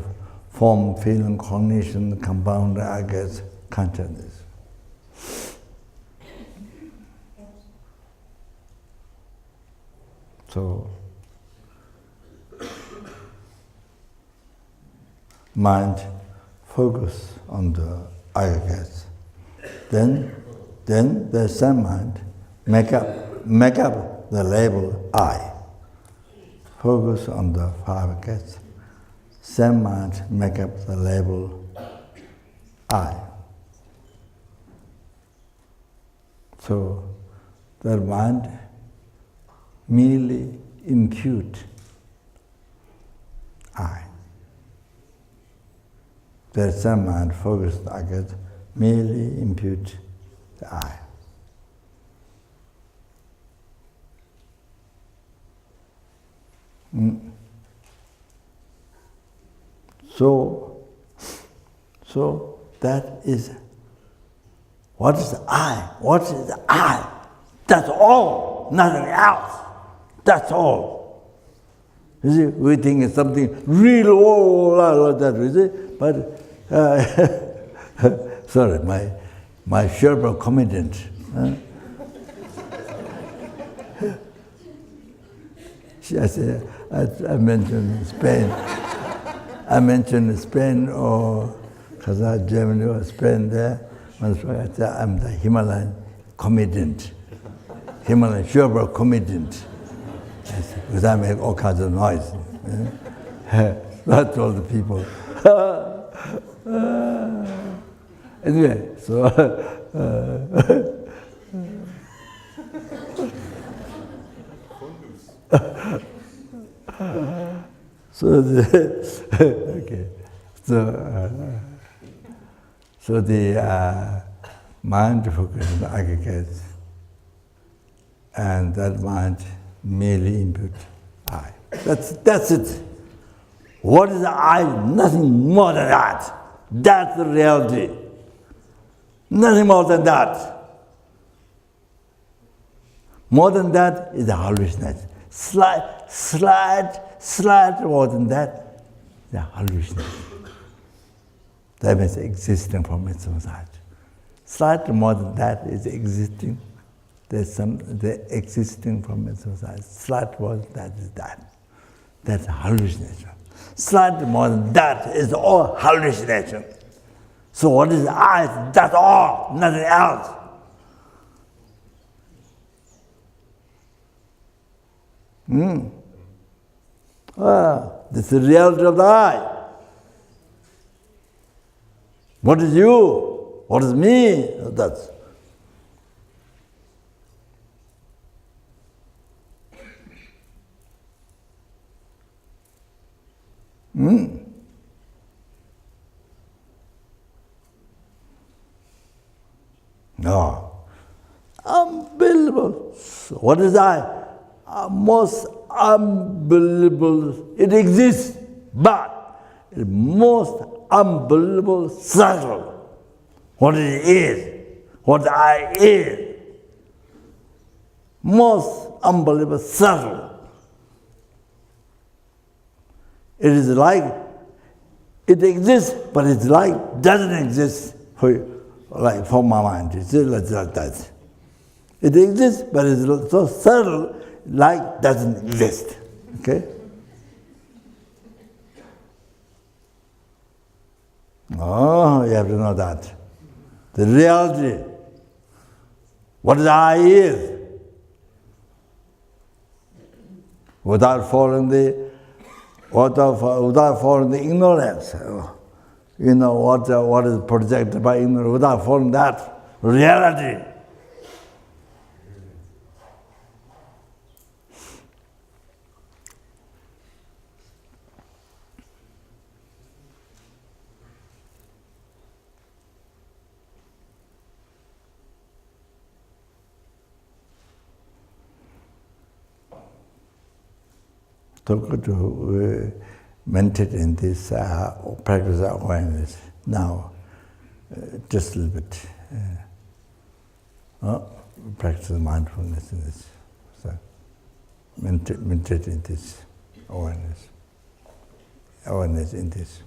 form, feeling, cognition, compound aggregates, consciousness. So, mind focus on the aggregates. Then the same mind make up the label I. Focus on the five gates. Same mind make up the label I. So the mind merely impute I. The same mind focused on merely impute the I. So that is, what is the I? What is the I? That's all, nothing else. That's all. You see, we think it's something real, like that, you see? But, sorry, my Sherpa commitment. I mentioned Spain. I mentioned Spain or Kazakh, Germany or Spain there. I said, I'm the Himalayan commitment. Himalayan Sherpa commitment. Because I make all kinds of noise. I told the people. Anyway, so so the mind focus on the aggregates, and that mind merely input I. That's it. What is I? Nothing more than that. That's the reality. Nothing more than that. More than that is a hallucination. Slight more than that is a hallucination. That means existing from its own side. Slightly more than that is existing. The existing from its own side. Slight more than that is that. That's a hallucination. Slightly more than that is all hallucination. So what is I? That's all, nothing else. This is the reality of the I. What is you? What is me? That's. No. Unbelievable. So what is I? Most unbelievable. It exists, but it's most unbelievable subtle. What it is, what I is. Most unbelievable subtle. It is like it exists, but it's like doesn't exist for my mind. It's like that. It exists, but it's so subtle, like doesn't exist. Okay? Oh, you have to know that. The reality, what the I is, without falling the ignorance. You know what is projected by ignorance, without falling that reality. To meditate in this practice of awareness now, just a little bit. Practice mindfulness in this. So meditate in this awareness in this.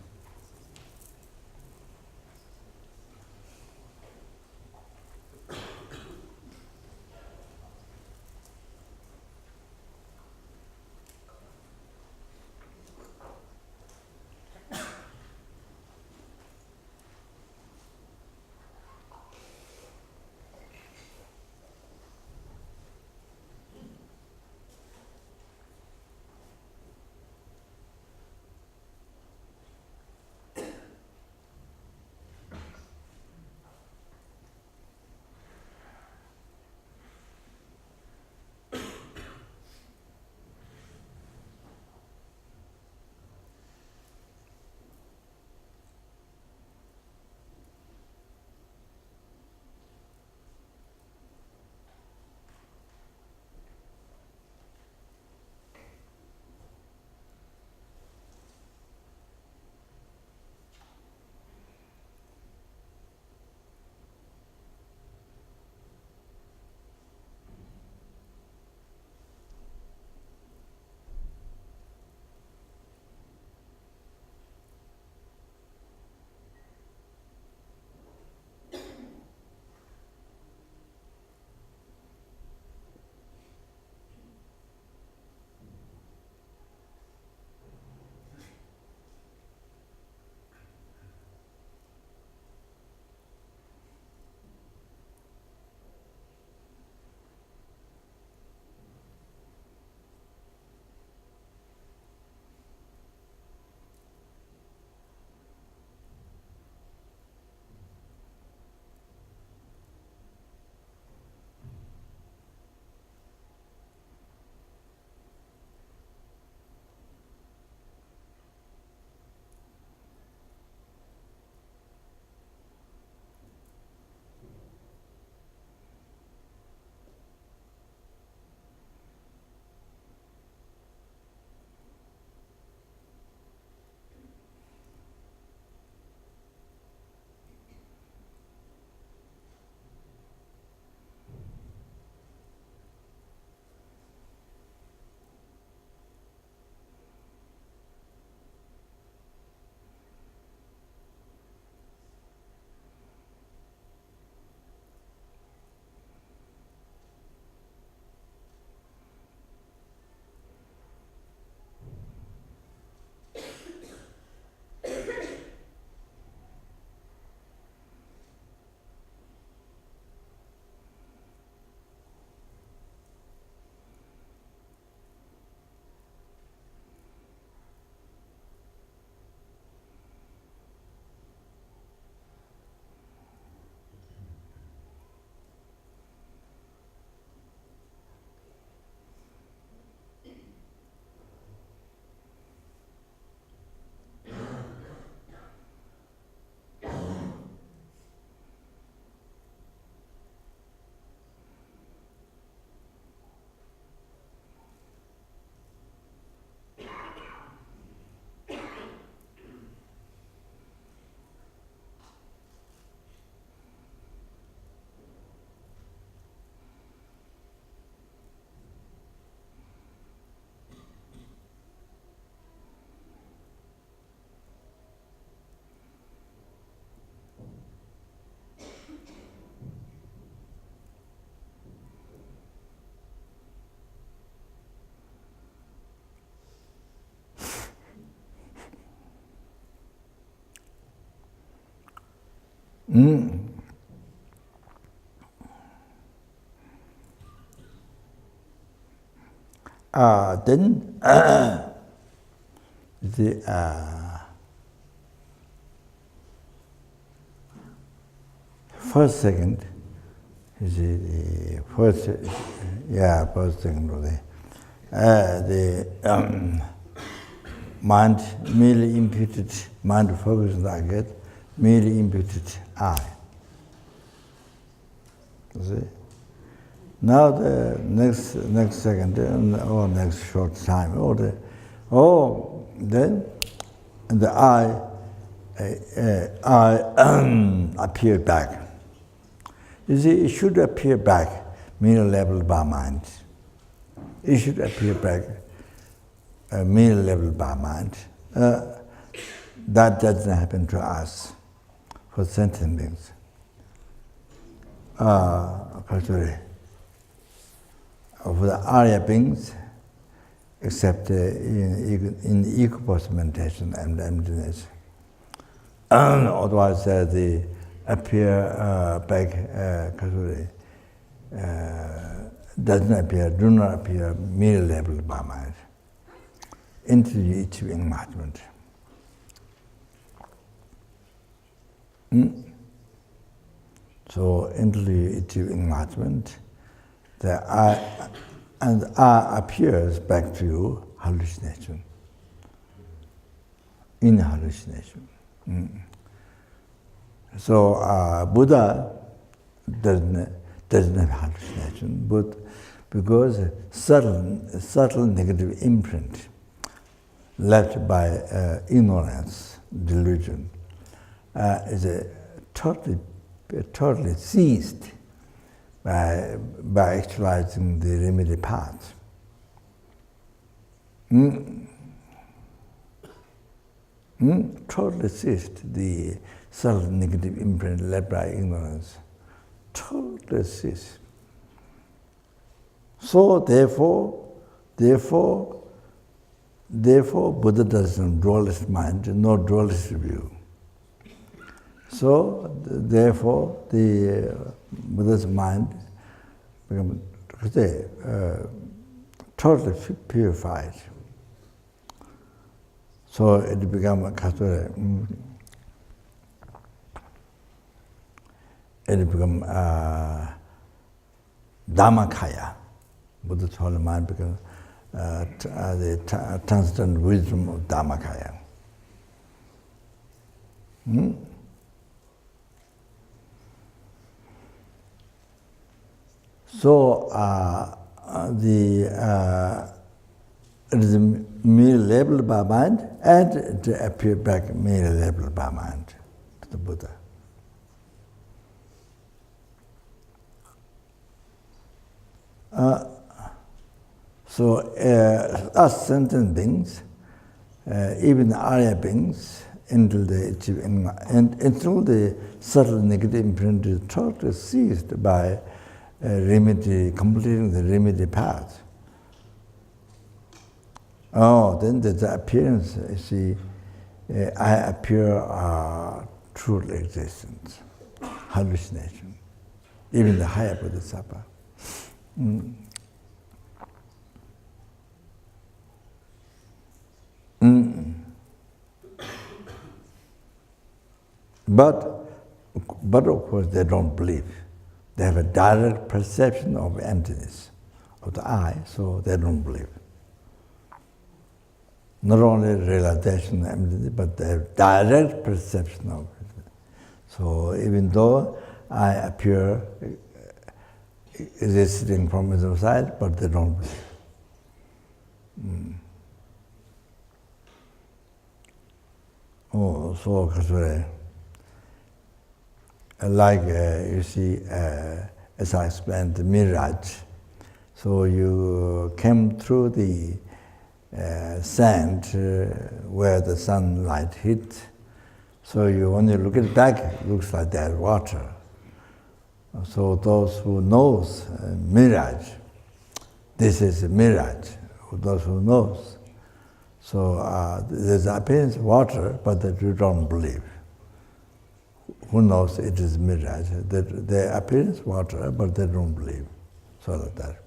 Then the first second is the first second of the mind merely imputed mind focus on target, merely imputed I. You see? Now the next second or next short time then the I appear back. You see, it should appear back, merely leveled by mind. It should appear back, merely leveled by mind. That doesn't happen to us, for sentient beings. For the Arya beings, except in equipos meditation and emptiness. Otherwise, they appear back, doesn't appear, do not appear merely leveled by mind, into the achieve enlightenment. So, into the achieve enlightenment, the I appears back to you, hallucination, in hallucination. So Buddha doesn't have hallucination, but because subtle negative imprint left by ignorance, delusion, is totally seized by actualizing the remedy path. Totally ceased the subtle negative imprint led by ignorance. Totally ceased. So therefore, Buddha doesn't dualist mind, no dualist view. So therefore, the Buddha's mind becomes totally purified. So it becomes Dhammakaya. Buddha's holy mind becomes the transcendent wisdom of Dhammakaya. So it is merely labeled by mind, and to appear back merely labeled by mind to the Buddha. So us sentient beings, even the Arya beings, until the subtle negative imprint is totally seized by completing the remedy path. Then the appearance, you see, I appear truly existence, hallucination, even the higher Bodhisattva. But of course they don't believe. They have a direct perception of emptiness of the I, so they don't believe. Not only realization of emptiness, but they have direct perception of it. So even though I appear existing from the side, but they don't believe. So like you see, as I explained, the mirage. So you came through the sand where the sunlight hit. So when you look at back, it looks like there's water. So those who knows mirage, this is a mirage. Those who knows. So there's appearance of water, but that you don't believe. who knows it is mirage. They appear as water, but they don't believe. So like that.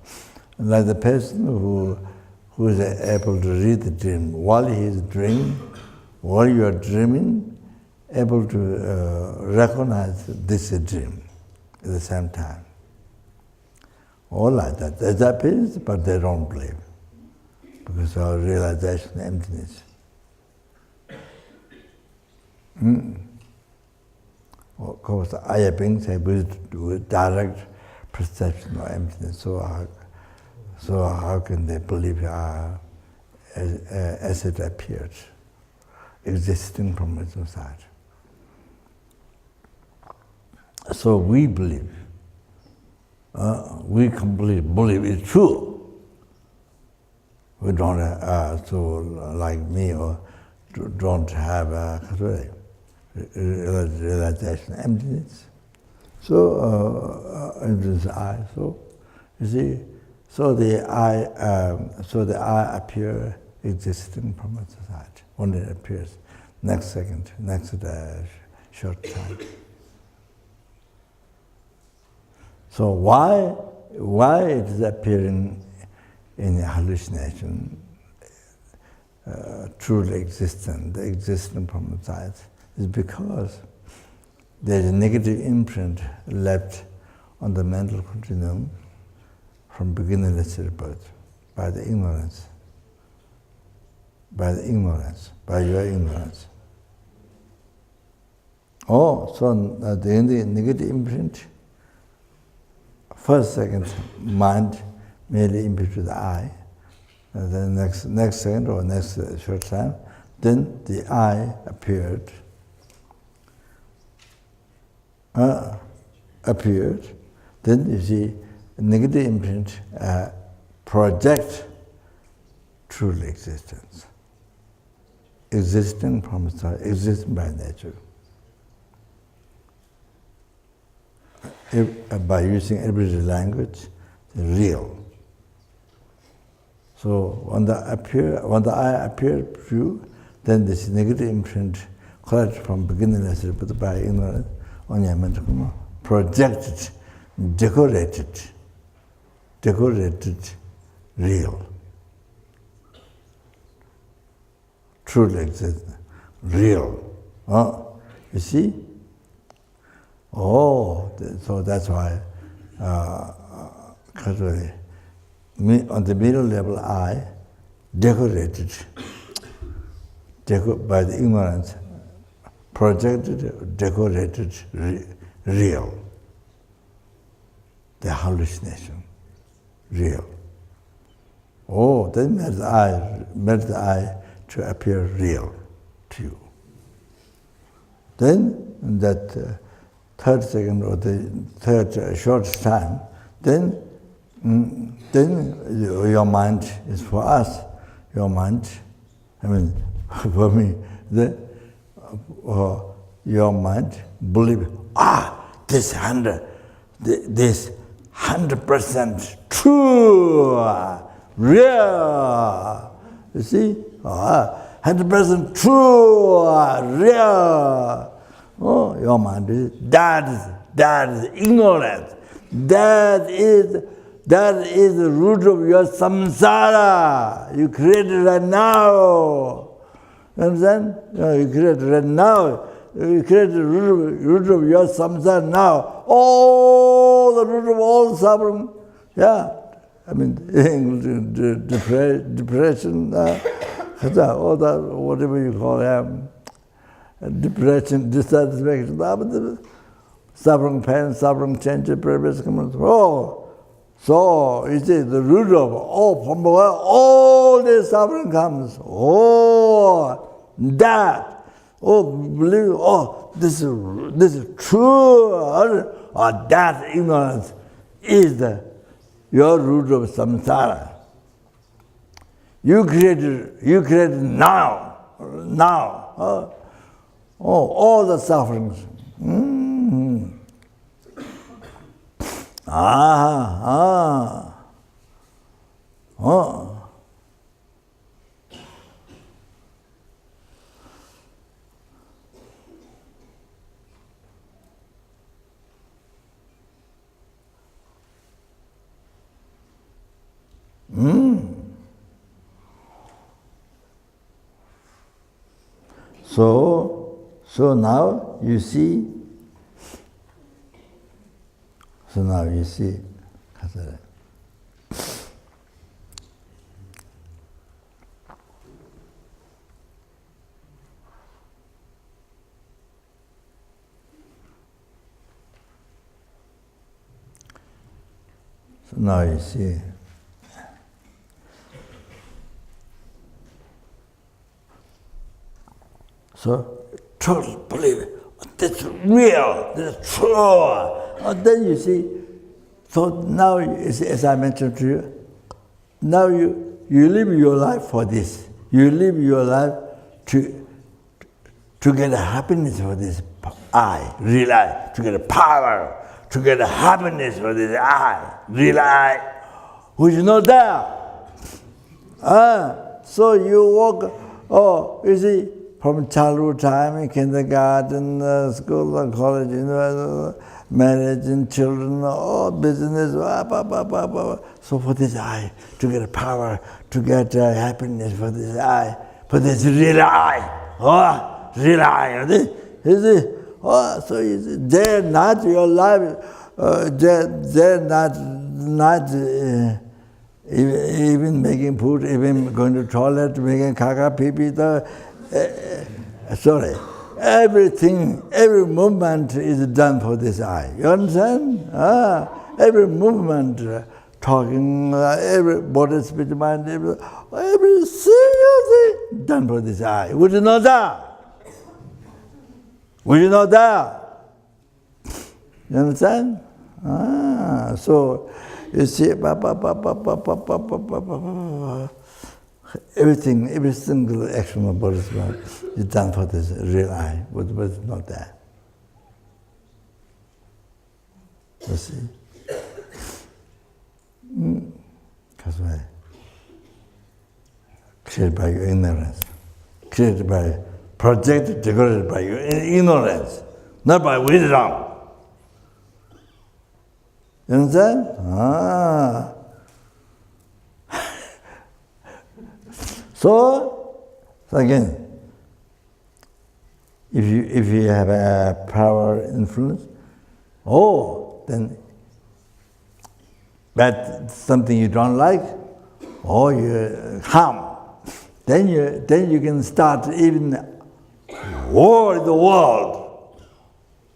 And like the person who is able to read the dream while he is dreaming, while you are dreaming, able to recognize this is a dream at the same time. All like that. There's appearance, but they don't believe because of realization emptiness. Of course, higher beings able to do direct perception of emptiness. So how can they believe as it appeared, existing from its inside? So we believe. We completely believe it's true. We don't, so like me, or don't have realization emptiness. So emptiness I. So you see, so the I appear existing from its side. When it appears, next second, next short time. So why it is appearing in hallucination, truly existent, existing from the side, is because there is a negative imprint left on the mental continuum from beginningless rebirth by the ignorance, by your ignorance. So the negative imprint, first second, mind merely imprint to the I, and then next second or next short time, then the I appeared, then you see negative imprint project truly existence, existing from itself, existing by nature. By using everyday language, real. So when the I appear true, then this negative imprint collected from beginningless but by ignorance on your mental projected, decorated, real. Truly exists, real. You see? So that's why on the middle level I, decorated by the ignorance, projected, decorated, real. The hallucination, real. Then makes the I to appear real to you. Then that third second or the third short time, then your mind is for us. Your mind, for me, your mind believe, this 100% true, real. You see, 100% true, real. Your mind is that is ignorance. That is the root of your samsara. You created right now. You understand? You created right now. You created the root of your samsara now. All the root of all suffering. Yeah. Depression, all that, whatever you call it, depression, dissatisfaction, suffering, pain, suffering, change, previous comments. So you see the root of from where all this suffering comes. Believe. This is true. That ignorance is your root of samsara. You created now. All the sufferings. So now you see. So now you see. So now you see. So totally believe it. That's real. That's true. And then you see. So now, as I mentioned to you, now you live your life for this. You live your life to get a happiness for this I, real I, to get a power, to get a happiness for this I, real I, which is not there. So you walk, you see, from childhood time, in kindergarten, school, college, marriage and children, business, so for this I, to get power, to get happiness for this I, for this real I, real I, you see, so you see, they're not your life, they're not even making food, even going to toilet, making kaka, pee-pee, sorry. Everything, every movement is done for this I. You understand? Every movement, talking, every body, speech, mind, every single thing done for this I. Would you know that? Would you know that? You understand? So you see, everything, every single action of bodhisattva is done for this real I, but it's not there. You see? That's why. Created by your ignorance. Created by, projected, decorated by your ignorance, not by wisdom. You understand? So again, if you have a power influence, then that's something you don't like, or you harm, then you can start even war in the world.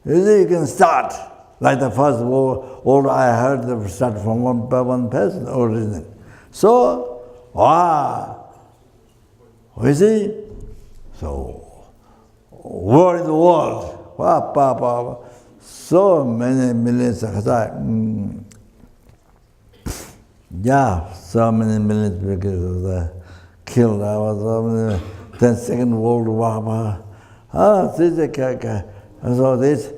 You can start like the first war I heard start from one person originally. So you see? So, war in the world. So many millions of so many millions because of the killed. I was then Second World War. So this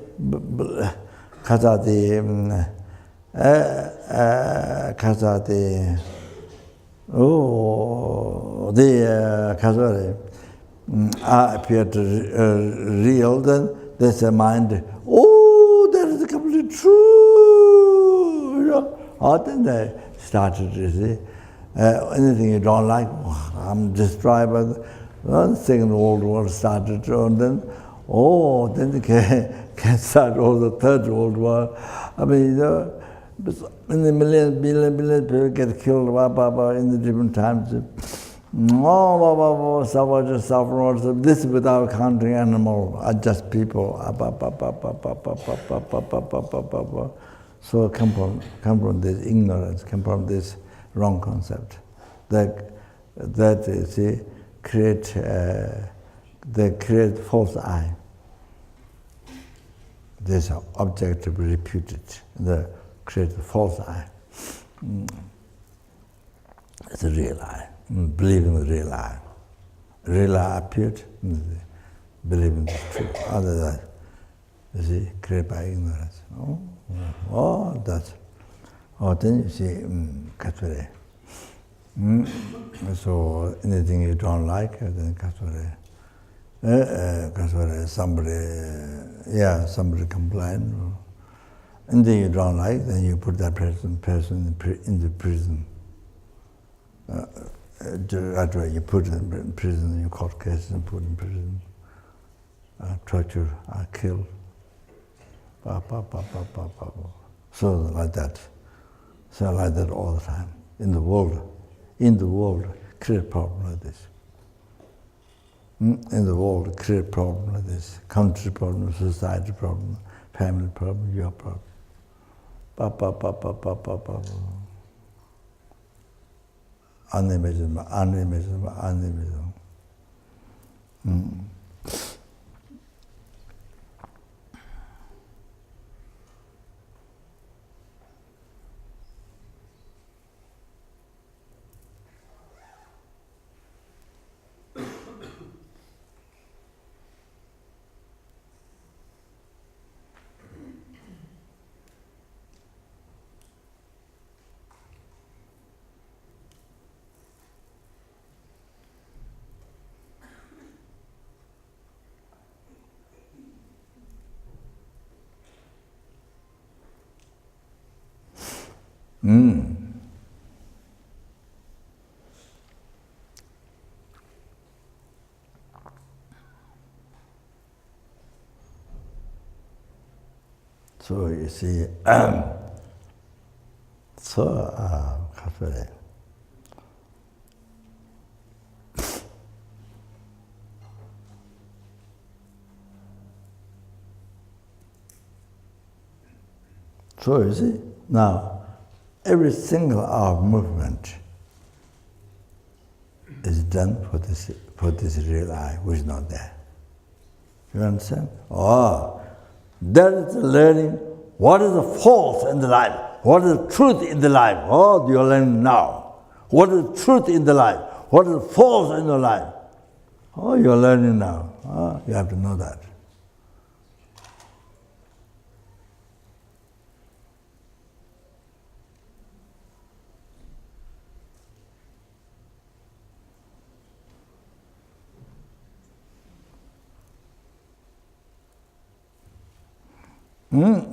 appeared real, then there's a mind, that is completely true. Then they started, you see, anything you don't like, I'm destroyed by the Second World War started, and then, then they can start the Third World War. I mean, in the millions people get killed in the different times. Suffer. This without counting animal, are just people. So come from this ignorance, come from this wrong concept. That you see, they create false I. This object to be reputed. They create false I. It's a real I. Believe in the real I. Real I appeared, believe in the truth. Other than that, you see, created by ignorance. Then you see, Katsure. So anything you don't like, then Katsure. Somebody complain. Anything you don't like, then you put that person in the prison. That way you put in prison, you court case and put in prison. torture, kill. So like that. So like that all the time. In the world, create problem like this. In the world, create problem like this. Country problem, society problem, family problem, your problem. Unimaginable. So you see, so you see, now every single hour of movement is done for this real I, which is not there. You understand? That is learning what is the false in the life, what is the truth in the life. You're learning now. What is the truth in the life? What is the false in the life? You're learning now. You have to know that.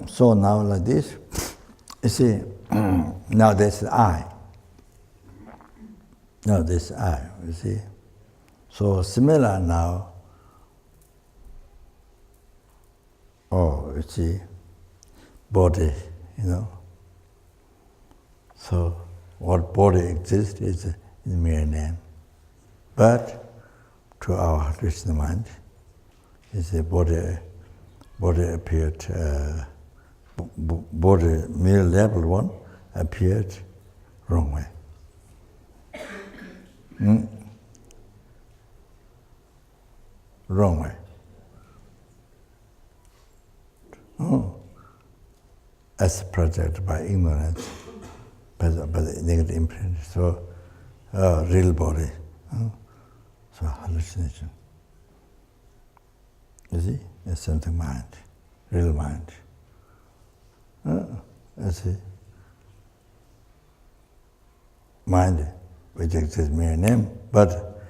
So now like this, you see, now this is I. Now this I, you see. So similar now, you see, body, So what body exists is a mere name. But to our Krishna mind, is a body appeared, body mere level one appeared wrong way. Wrong way. As projected by ignorance, by the negative imprint. So, real body. So hallucination. You see? It's something mind, real mind. You see? Mind, which exists mere name, but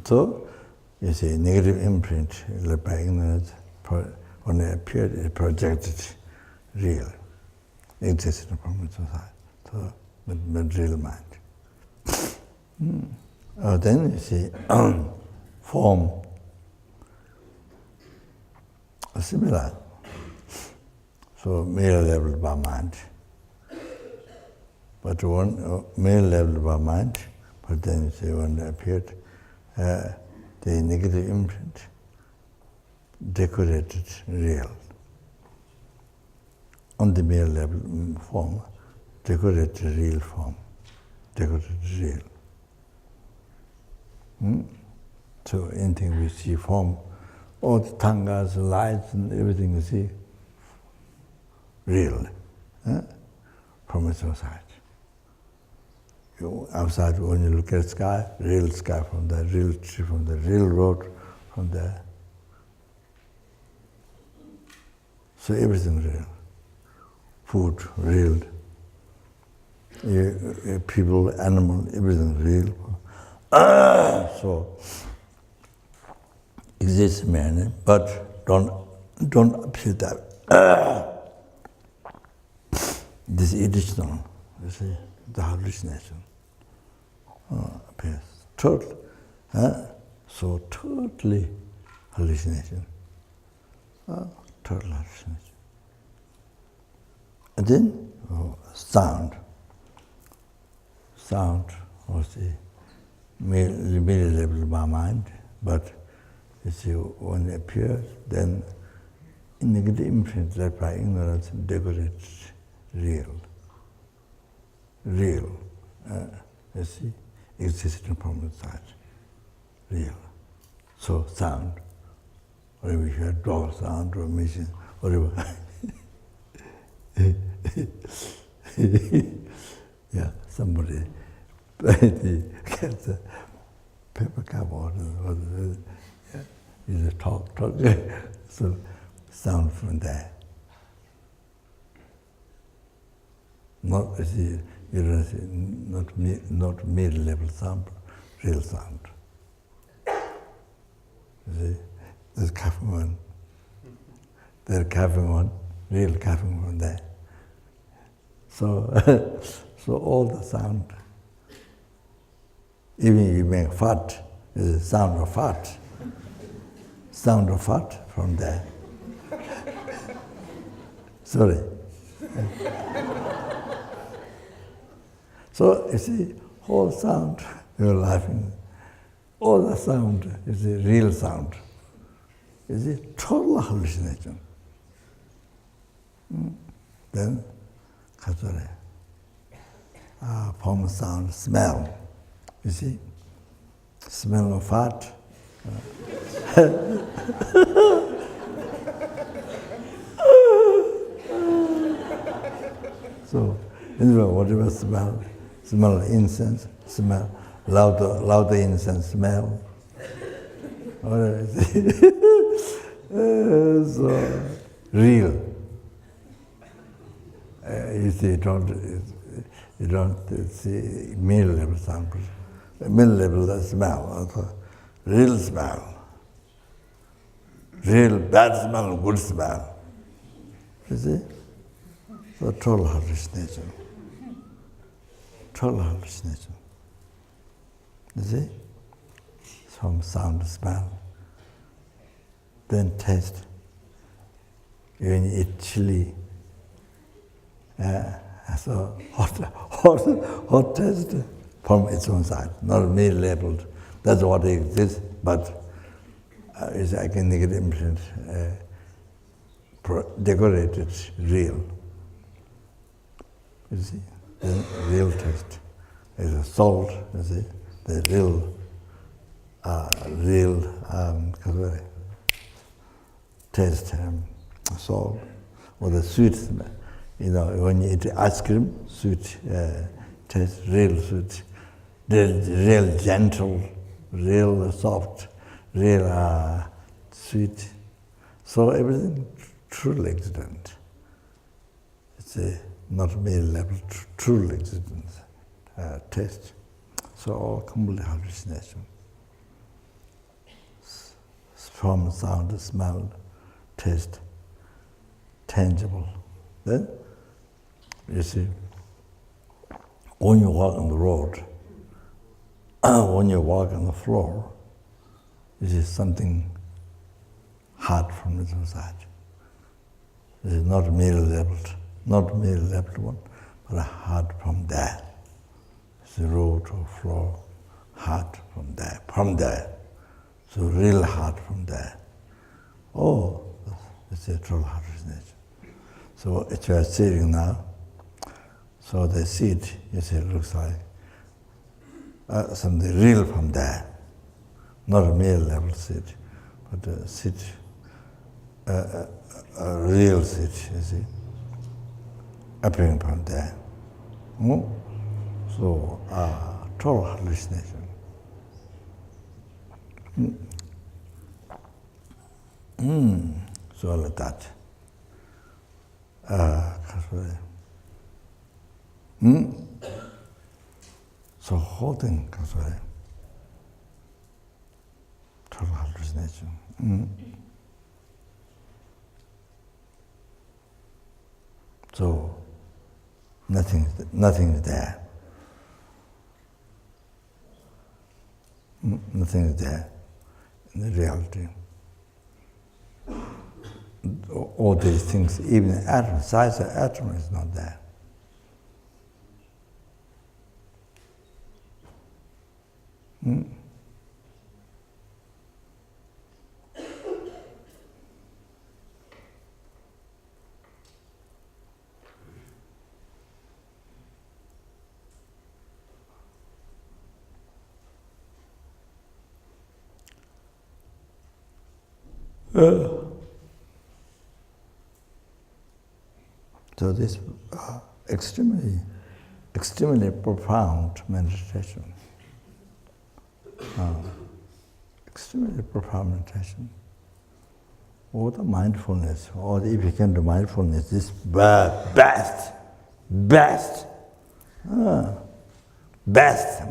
so you see, negative imprint led by ignorance, when it appeared, it projected real, exists in a permanent society. So, with real mind. Then you see, form similar. So mere level by mind. But one mere level by mind, but then you see when it appeared, the negative imprint decorated real. On the mere level form, decorated real form, decorated real. So anything we see form, all the tangas, lights and everything you see, real, from its own side. Outside, when you look at sky from there, real tree from there, real road from there. So everything real. Food, real. People, animal, everything real. So exists man, but don't appear that. This additional, you see, the hallucination appears. Total. So totally hallucination. Total hallucination. And then sound. Sound was the immediate level of my mind, but you see, when it appears, then in negative imprint that by ignorance decorates real. Real. You see, existing from inside. Real. So sound. Whatever you hear, dog sound or machine, whatever. Yeah, somebody gets a paper cup or yeah, you just talk. So sound from there. Not you don't see, not mid-level sound, real sound. You see, there's coughing one. There's coughing one, real coughing from there. So, so all the sound, even you make fart, is a sound of fart. Sound of fart from there. Sorry. So you see, whole sound, you're laughing. All the sound is a real sound. Is a total hallucination. Then, form, sound, smell. You see, smell of fart. So, anyway, whatever smell incense, smell louder incense smell. So real. You see, you don't see middle level samples. Middle level smell, real smell. Real bad smell, good smell. You see? So total hallucination. Total hallucination. You see? From sound, smell. Then taste. When you eat chili, so hot taste from its own side, not merely labeled. That's what exists, but it's like a negative imprint, decorated, real. You see, the real taste is a salt. You see, the real taste, salt, or the sweet. You know, when you eat ice cream, sweet taste, real sweet, real gentle, real soft, real sweet. So everything truly existent. It's a not mere level, truly existent taste. So all complete hallucination. From sound, smell, taste, tangible. Then, you see, when you walk on the road, when you walk on the floor, you see something hard from the inside. It is not merely leveled, one, but hard from there. It's the road or floor, hard from there. So real hard from there. Oh, it's a true hallucination. So if you are sitting now, so the seat, you see, looks like something real from there. Not a mere level seat, but a seat, a real seat, you see, appearing from there. So, total hallucination. So like that. So whole thing comes away. Total hallucination. So nothing is there. Nothing is there. in the reality. All these things, even atom, size of atom is not there. Hmm? So this extremely profound meditation. Extremely profound meditation. All the mindfulness, if you can do mindfulness, this best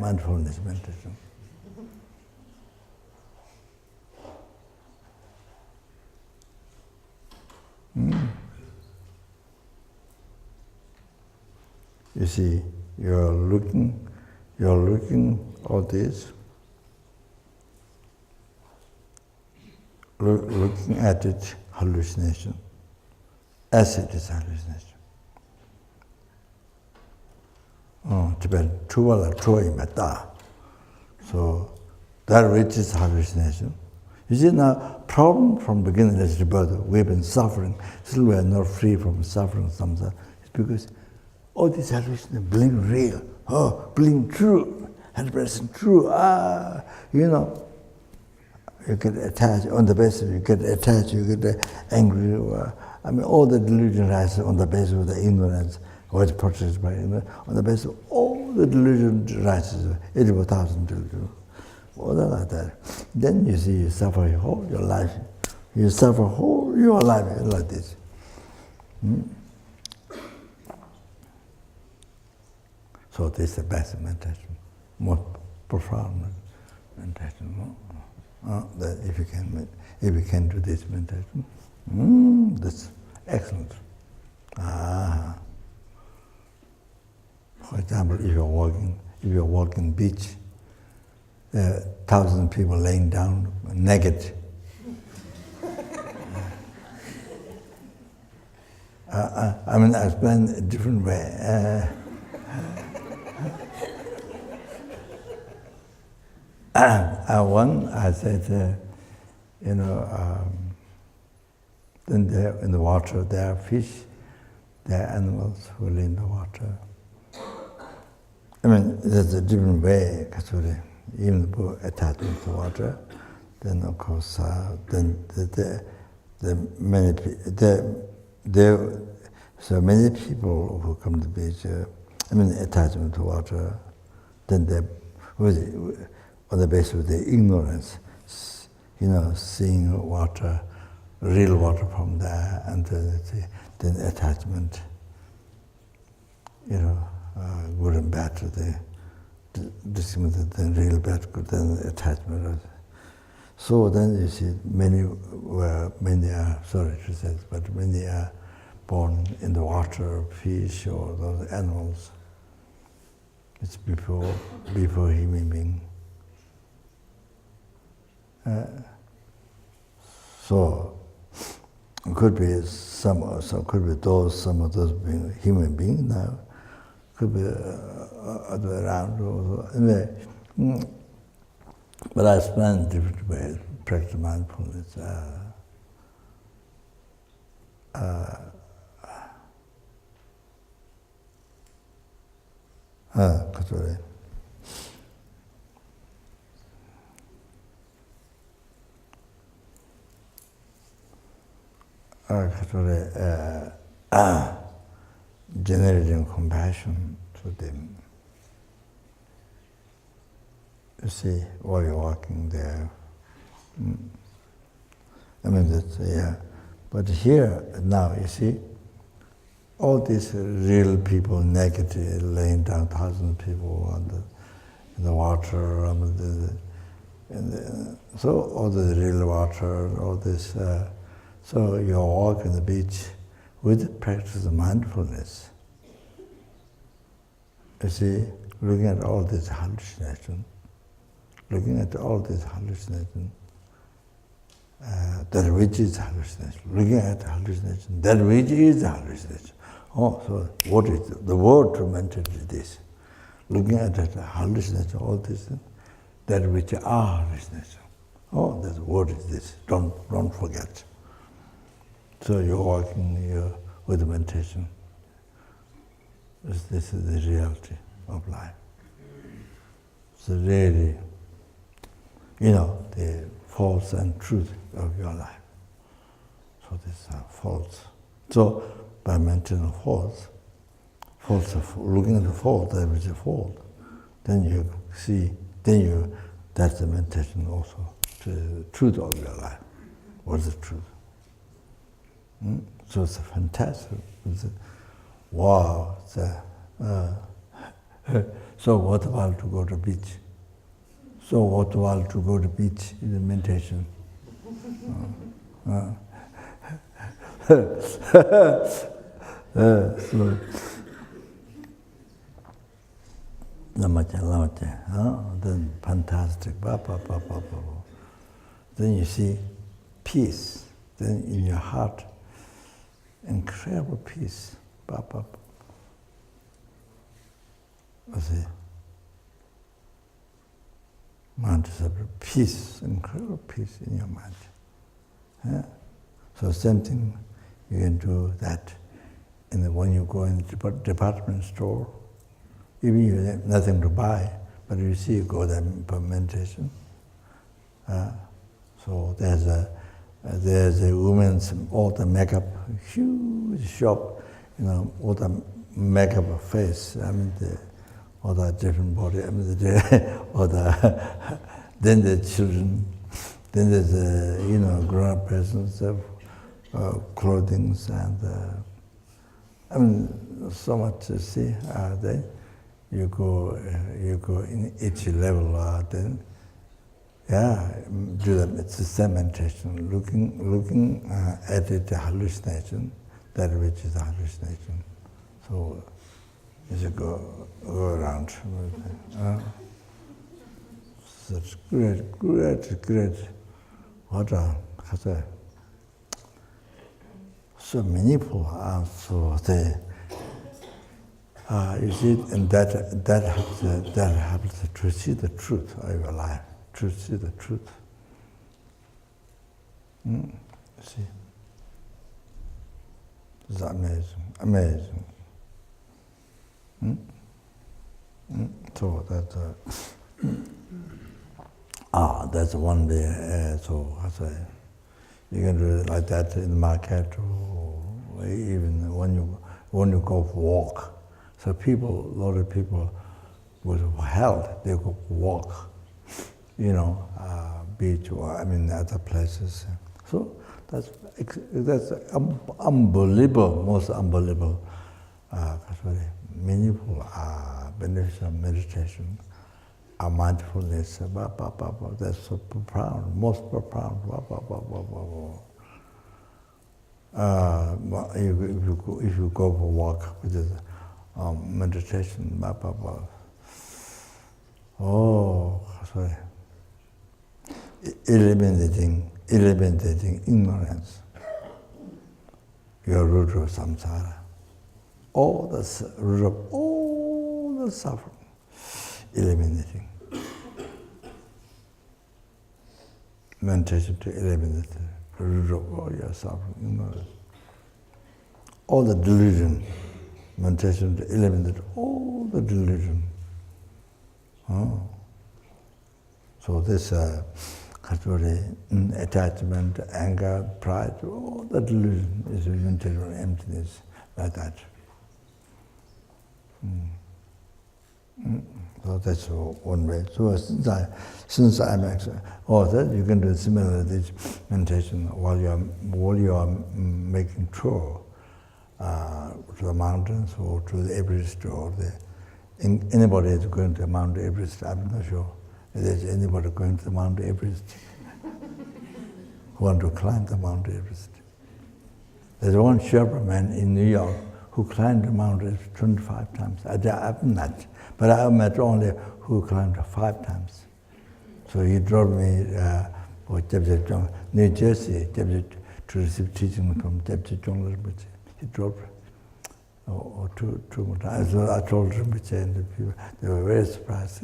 mindfulness meditation. You see, you're looking all this, looking at it, hallucination, as it is hallucination. Tibetan, so that which is hallucination. You see now, problem from beginning is rebirth. We've been suffering, still we are not free from suffering samsara. It's because all these hallucinations believe real, believe true, 100% true. You get attached on the basis, you get attached, you get angry. All the delusion rises on the basis of the ignorance, or it's protected by ignorance. On the basis of all the delusion rises, 84,000 delusions. All that like that. Then you see you suffer your whole your life. You suffer whole your life like this. So this is the best meditation, most profound meditation. That if you can do this meditation, that's excellent. For example, if you're walking beach, there are 1,000 people laying down naked. I explain a different way. I said, then there in the water, there are fish, there are animals who live in the water. There's a different way, actually. Even attached to water, then of course, so many people who come to the beach, attachment to water, then they, on the basis of their ignorance, seeing water, real water from there, and then attachment, good and bad to the then real bad, good, then attachment. So then you see many are born in the water, fish or those animals. It's before human being. So it could be some of those being human beings now, could be other way around. Anyway, but I explain different ways, practice mindfulness. Sorry. Generating compassion to them. You see, while you're walking there. But here, now, you see, all these real people, negative, laying down 1,000 people in the water, so all the real water, all this. So you walk on the beach with practice of mindfulness. You see, looking at all this hallucination, that which is hallucination. Looking at hallucination, that which is hallucination. Oh, so what is the word to mention is this? Looking at that hallucination, all this, that which are hallucination. Oh, the word is this. Don't forget. So you're working with meditation. This is the reality of life. So really, the false and truth of your life. So this is false. So by maintaining false, looking at the false, that which is false, then you see, that's the meditation also, to the truth of your life. What is the truth? So it's fantastic. Wow. So what about to go to beach? So what about to go to beach in the meditation? Then fantastic. Then you see peace. Then in your heart, incredible peace. You see, mind is peace, incredible peace in your mind. Yeah? So same thing, you can do that when you go in the department store. Even you have nothing to buy, but you see you go there for meditation. So there's a woman's all the makeup, huge shop, all the makeup face. All the different body. Then the children. Then there's grown-up persons of clothing and so much to see. Then you go in each level. Then do them. It's the same meditation. Looking at it, the hallucination, that which is a hallucination. So as you go around. Such great. What so meaningful. So you see, and that helps to see the truth of your life. To see the truth. See, it's amazing. So that's one day. So you can do it like that in the market, or even when you go for walk. So a lot of people with health, they go walk, beach or other places. So that's unbelievable, most unbelievable, very meaningful, beneficial meditation, mindfulness. That's so profound, most profound. If you go for a walk with meditation, eliminating ignorance, your root of samsara, all the root of all the suffering, eliminating. Meditation to eliminate the root of all your suffering, ignorance. All the delusion, meditation to eliminate all the delusion. So this attachment, anger, pride, all the delusion is mental emptiness, like that. So that's one way. So since I'm that you can do similar this meditation while you are making tour to the mountains or to the Everest or anybody is going to Mount Everest. I'm not sure if there's anybody going to the Mount Everest who want to climb the Mount Everest. There's one Sherpa man in New York who climbed the Mount Everest 25 times. I've met, but I met only who climbed 5 times. So he drove me or New Jersey, to receive teaching from Rinpoche. He dropped or two more times. So I told Rinpoche and the people, they were very surprised.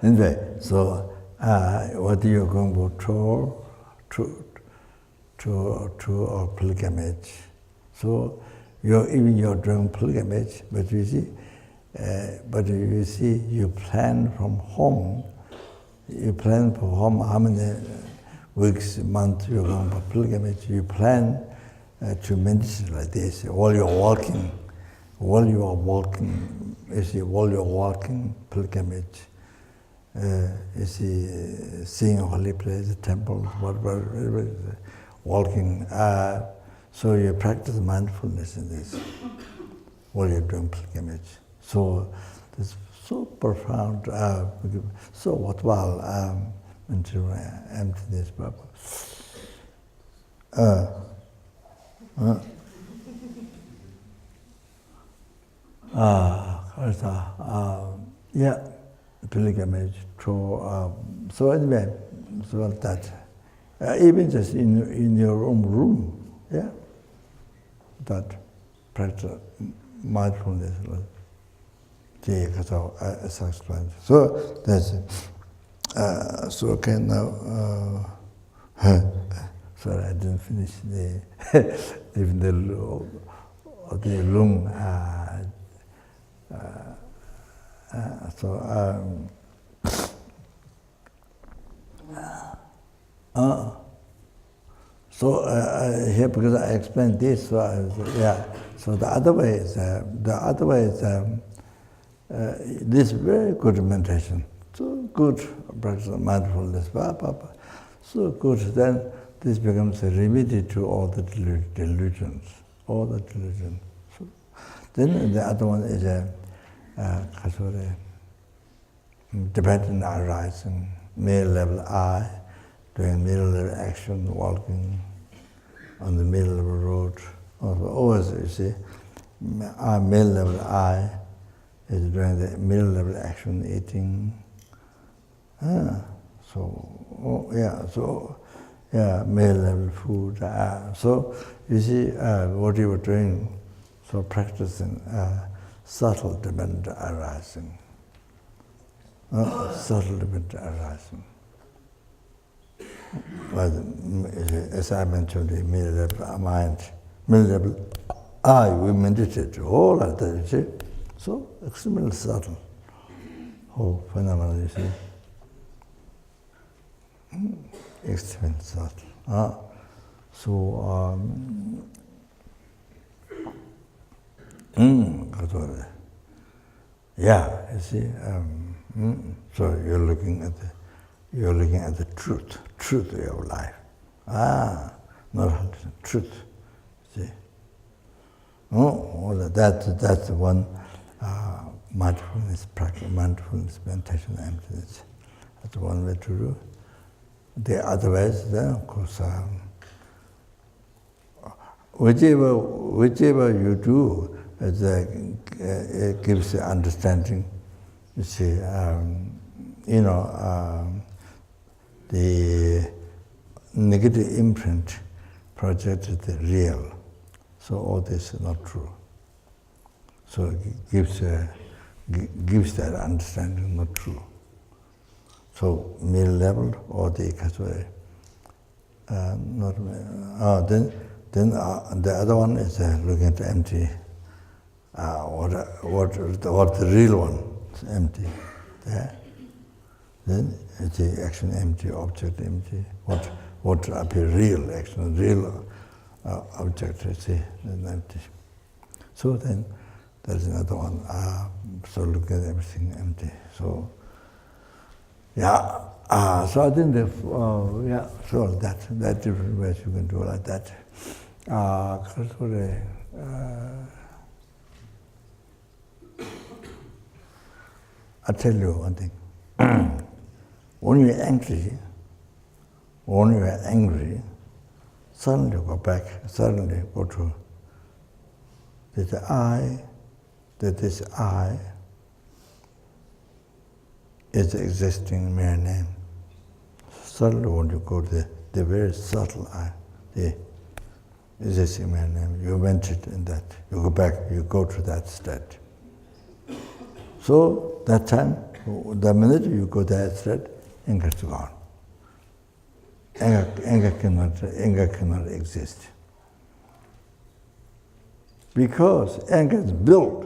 Anyway, so what are you going to our pilgrimage? So even you're doing pilgrimage, but you see, you plan from home. You plan from home how many weeks, months you're going for pilgrimage. You plan to meditate like this while you're walking. While you are walking, pilgrimage. You see, seeing a holy place, temples, whatever, walking. So you practice mindfulness in this while you're doing pilgrimage. So it's so profound, so worthwhile into emptiness. Yeah, pilgrimage. So anyway, so that even just in your own room, yeah, that practice mindfulness. So that's so okay now. Sorry, I didn't finish even the lung. Here because I explained this, so the other way is this very good meditation, so good practice of mindfulness, so good. Then this becomes a remedy to all the delusions, So then the other one is dependent arising, middle level I, doing middle level action, walking on the middle of a road. Always, you see, middle level I is doing the middle level action, eating. Middle level food. So you see what you were doing, so practicing subtle dependent arising. Subtle dependent arising. As I mentioned, the middle level mind, middle level I, we meditate all of that, you see. So extremely subtle whole phenomenon, you see. Extremely subtle. You see. So you're looking at the truth of your life. Not truth. See. That's one mindfulness practice, mindfulness meditation, emptiness. That's one way to do. The other ways, then of course, whichever you do, it gives the understanding. You see, the negative imprint projected the real. So all this is not true. So it gives that understanding not true. So middle level or the then the other one is looking at empty. What the real one is empty. Yeah. Then it's the action empty, object empty. What appear real action, real object, you see, is empty. So then there's another one. So look at everything empty. So so I think so that different ways you can do like that. I tell you one thing. When you're angry, suddenly go back, suddenly go to the I, that this I is the existing mere name. Subtle, when you go to the very subtle I, the existing mere name, you ventured in that. You go back, you go to that state. So that time, the minute you go to that state, anger is gone. Anger cannot exist. Because anger is built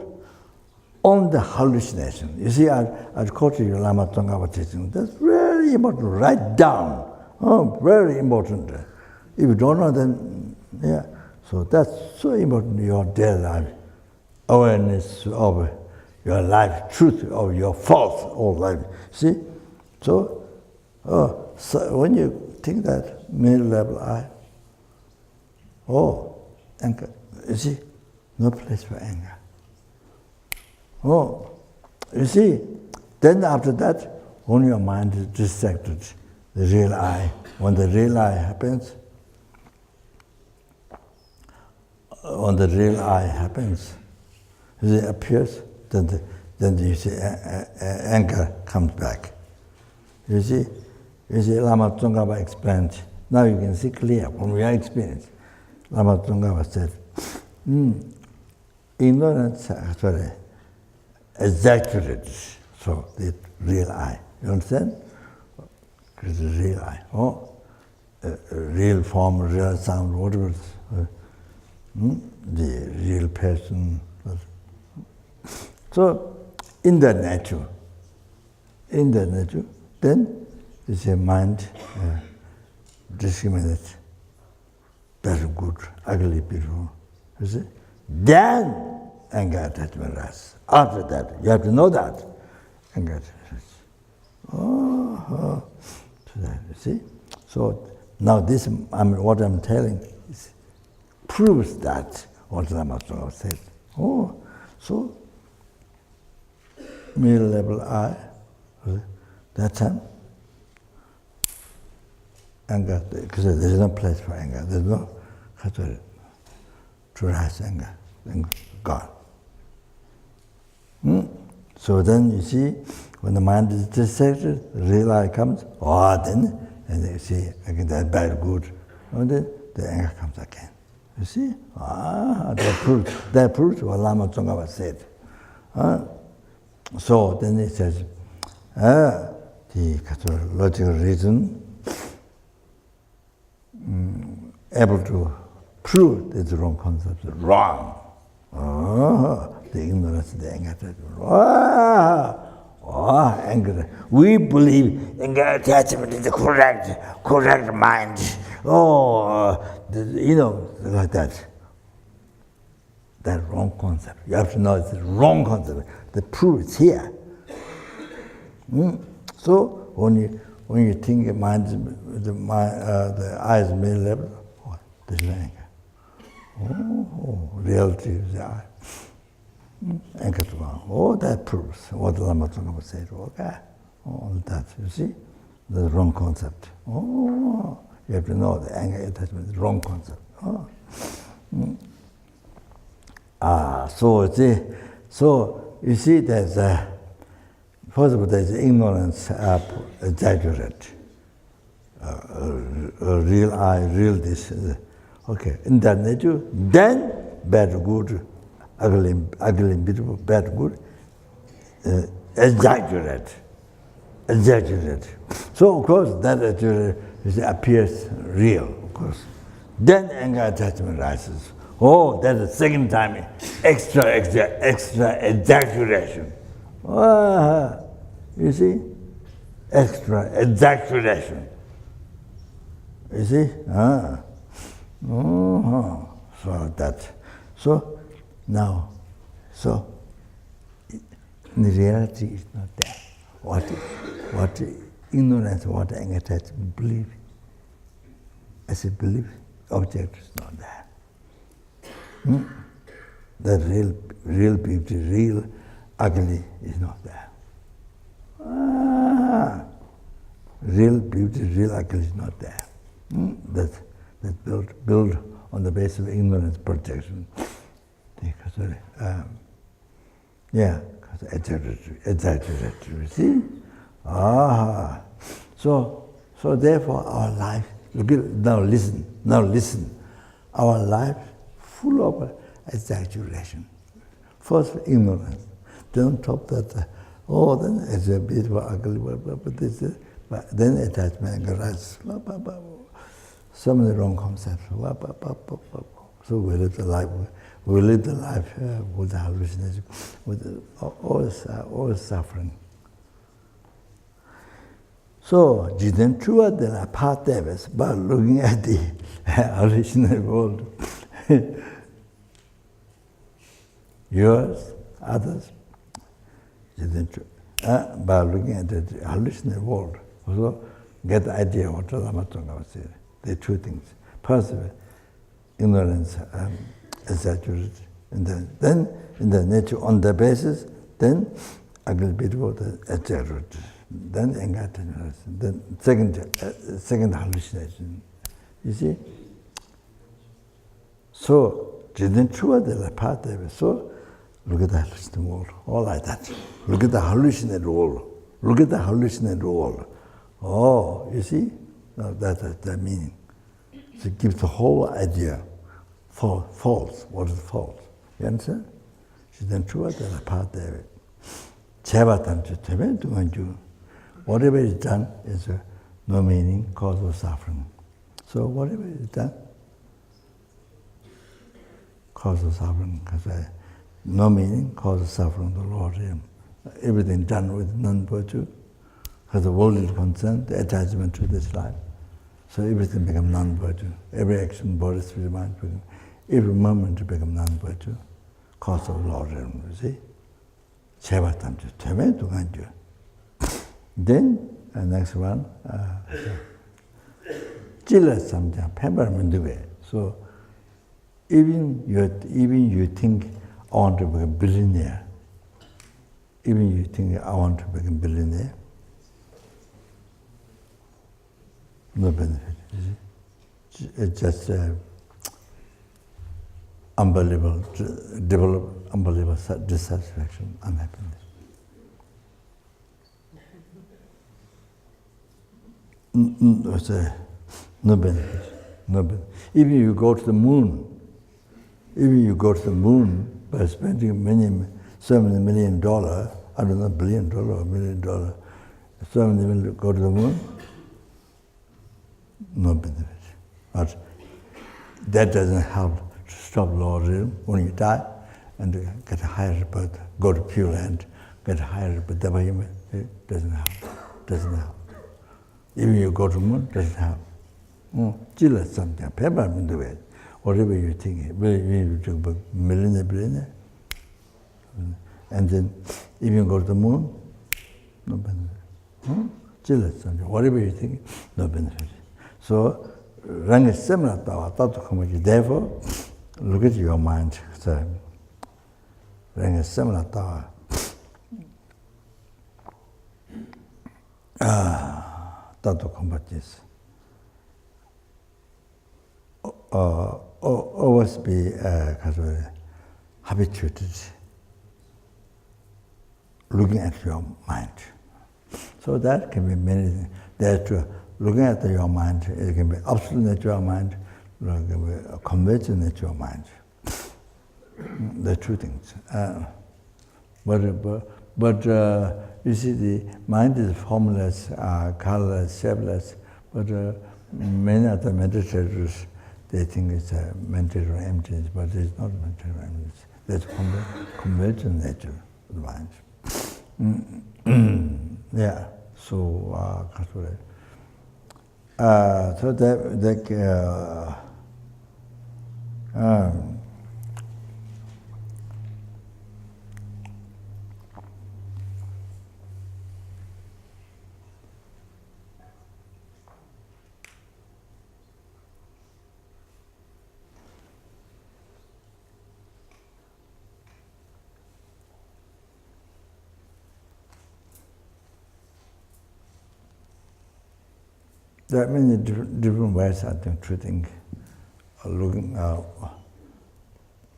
on the hallucination. You see, I quoted you Lama Tsongkhapa teaching. That's very important. Write down. Oh, very important. If you don't know, then yeah. So that's so important in your daily life. Awareness of your life, truth of your false old life. See? So when you think that middle level I, anger, you see, no place for anger. You see, then after that, when your mind is distracted, the real I, when the real I happens, it appears, then you see anger comes back. You see, Lama Tsongkhapa explained. Now you can see clear from your experience. Lama Tsongkhapa said, ignorance actually exaggerates. So the real I. You understand? It's the real I. Real form, real sound, whatever. The real person. So in that nature, then is a mind discriminates bad, good, ugly, beautiful. You see? Then anger attachment arises. After that, you have to know that anger attachment arises. So that, you see? So now this, what I'm telling proves that what Lama Tsongkhapa said. So middle level I, that time, anger, because there's no place for anger. There's no to rise anger. Then gone. So then you see, when the mind is distracted, the real I comes, then and you see again that bad, good, and then the anger comes again. You see? That proves what Lama Tsongkhapa said. So then it says, the logical reason able to prove that the wrong concept is wrong. The ignorance, the anger attachment. Anger. We believe anger attachment is the correct mind. Like that. That wrong concept. You have to know it's the wrong concept. The proof is here. So when you think your mind, the eyes middle level, there's no anger. Reality is the eye. Anger to one. That proves what the Lama Tsongkhapa said. Okay. That, you see? The wrong concept. You have to know the anger attachment is the wrong concept. So you see there's first of all there's ignorance exaggerate. Real I, real this. Okay, in that nature, then bad, good, ugly, beautiful, bad, good, exaggerate. So of course that appears real, of course. Then anger attachment rises. That's the second time, extra exaggeration. You see? Extra exaggeration. You see? So that. So now, the reality is not there. What ignorance, what anger attachment, belief, as a belief, object is not there. The real beauty, real ugly is not there. Real beauty, real ugly is not there. That's built on the basis of ignorance projection. Yeah, exaggerated, you see? Ah, so therefore our life, now listen. Our life full of exaggeration. First ignorance, then top that, then it's a bit ugly, but then attachment arises. So many wrong concepts. So we live the life with hallucination, with all suffering. So, jiden chua de la part Davis, by looking at the hallucinatory world. Yours, others, by looking at the hallucinatory world. Also, get the idea of what the Lama Tsongkhapa was saying. The two things. First, ignorance, exaggerate, and then in the nature, on the basis, then a little bit of the exaggerate. Then enlightenment, then second hallucination. You see? So, jiden chua de la part of it. So, look at the hallucinated world, all like that. Look at the hallucinated world. Look at the hallucinated world. Oh, you see? No, that's the meaning. So it gives the whole idea. False. What is false? You understand? Jiden chua de la part of it. Whatever is done is no meaning, cause of suffering. So whatever is done, cause of suffering, because no meaning, cause of suffering, the Lord. Everything done with non-virtue, because the world is concerned, the attachment to this life. So everything becomes non-virtue. Every action, body, spirit, mind, every moment becomes non-virtue, cause of Lord. You see? Then, next one, so even you think I want to become a billionaire, even you think I want to become a billionaire, no benefit. It's just unbelievable, develop unbelievable dissatisfaction, unhappiness. No benefit. Even you go to the moon, by spending so many $1 million, I don't know, $1 billion or $1 million, so many million go to the moon, no benefit. But that doesn't help to stop Lord when you die and get a higher birth, go to Pure Land, get a higher birth, it doesn't help. Even you go to the moon, doesn't help. Something, whatever you think, you think about millionaire, and then even you go to the moon, no benefit. Something, whatever you think, no benefit. So, rangi similar tawa, therefore, look at your mind. So, rangi similar tawa. Tato combatis. Always be habituated looking at your mind. So that can be many things. That looking at your mind, it can be absolute natural mind, it can be a conventional natural mind. The two things. But you see, the mind is formless, colorless, shapeless, but many other meditators, they think it's a mental emptiness, but it's not mental emptiness. That's conventional nature of the mind. Yeah, so so there are many different ways I think treating, looking,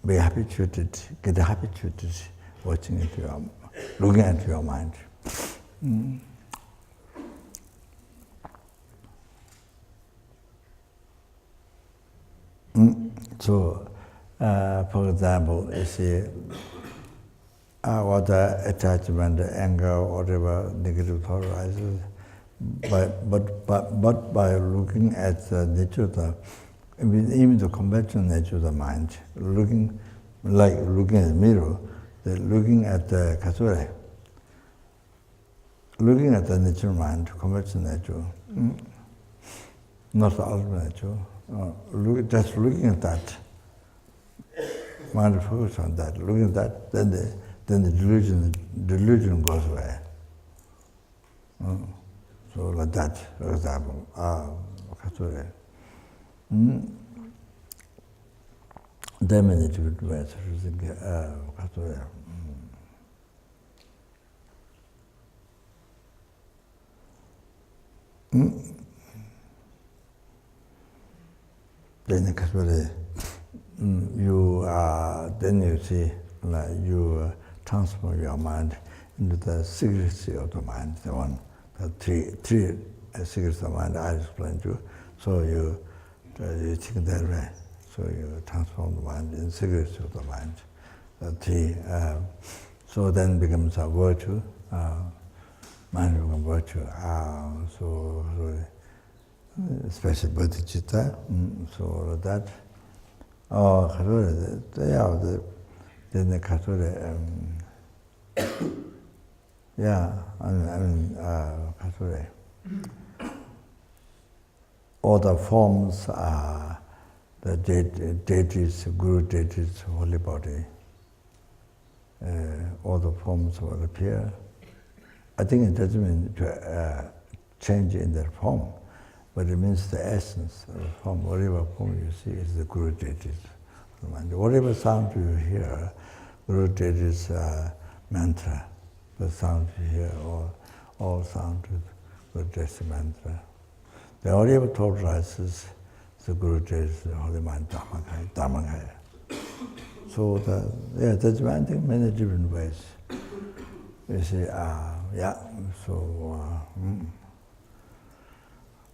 be habituated, get habituated, watching into looking at your mind. So, for example, you see, what attachment, anger, whatever negative thought arises, but by looking at the nature of the, even the conventional nature of the mind, looking at the mirror, looking at the kasure, looking at the natural mind, conventional nature, not the ultimate nature. Just looking at that, mind focus on that, looking at that, then the delusion goes away. So like that, for example, kasure. There are many different ways of using kasure. Then the kasure, then you see, like you transform your mind into the secrecy of the mind, the one, the three secrets of the mind I explained to you. So you think that way. So you transform the mind in secrecy of the mind. The three. So then becomes a virtue. Mind becomes virtue. So especially bodhichitta. So that. Then the kasure. Kasure. All the forms are the deities, guru deities, holy body. All the forms will appear. I think it doesn't mean to change in their form, but it means the essence of the form. Whatever form you see is the guru deities. Whatever sound you hear, guru deities mantra. The sound you hear, all sound is guru deities mantra. The whatever thought rises, the guru deities, the holy mind, Dharma. So that's one thing, many different ways. You see,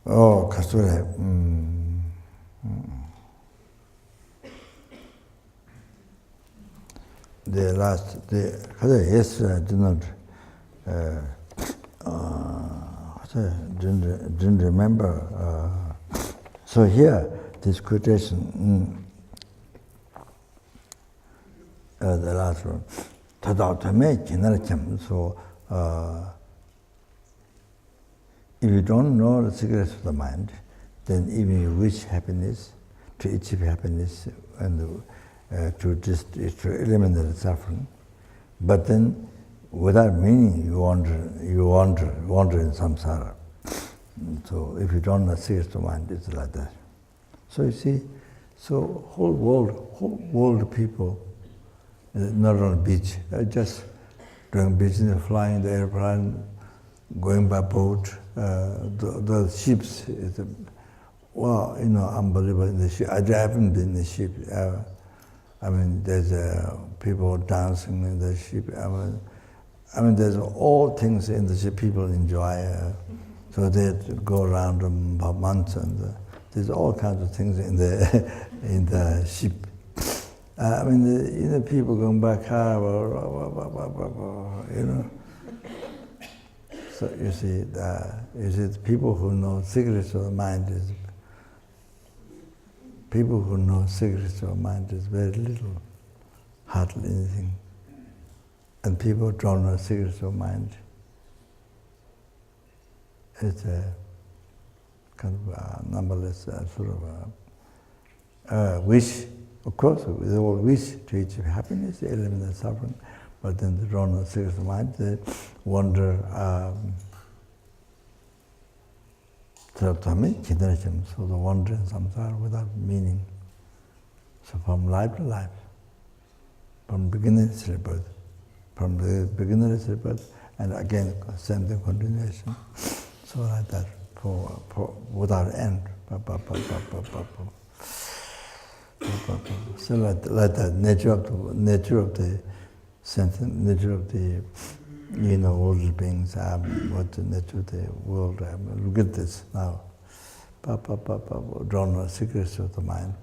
kasure. Yesterday I didn't remember. So here, this quotation, the last one, so if you don't know the secrets of the mind, then even you wish happiness, to achieve happiness and to eliminate the suffering, but then without meaning you wander in samsara. So if you don't know the secrets of the mind, it's like that. So you see, so whole world people, not on the beach, just doing business, flying the airplane, going by boat, the ships, unbelievable in the ship. I haven't been in the ship. There's people dancing in the ship. There's all things in the ship people enjoy. So they go around for months, and there's all kinds of things in the ship. People going by car, So you see, the people who know secrets of the mind is very little, hardly anything. And people don't know secrets of mind. It's a kind of numberless sort of wish. Of course, they all wish to achieve happiness, eliminate suffering, but then they don't know secrets of mind. They wonder. So the wander in samsara without meaning. So from life to life, from beginning to rebirth, from the beginning to rebirth, and again same thing, continuation. So like that, for without end. So like that nature of the sentient nature of the, world beings, what the nature of the world. Look at this now. Don't know secrets of the mind.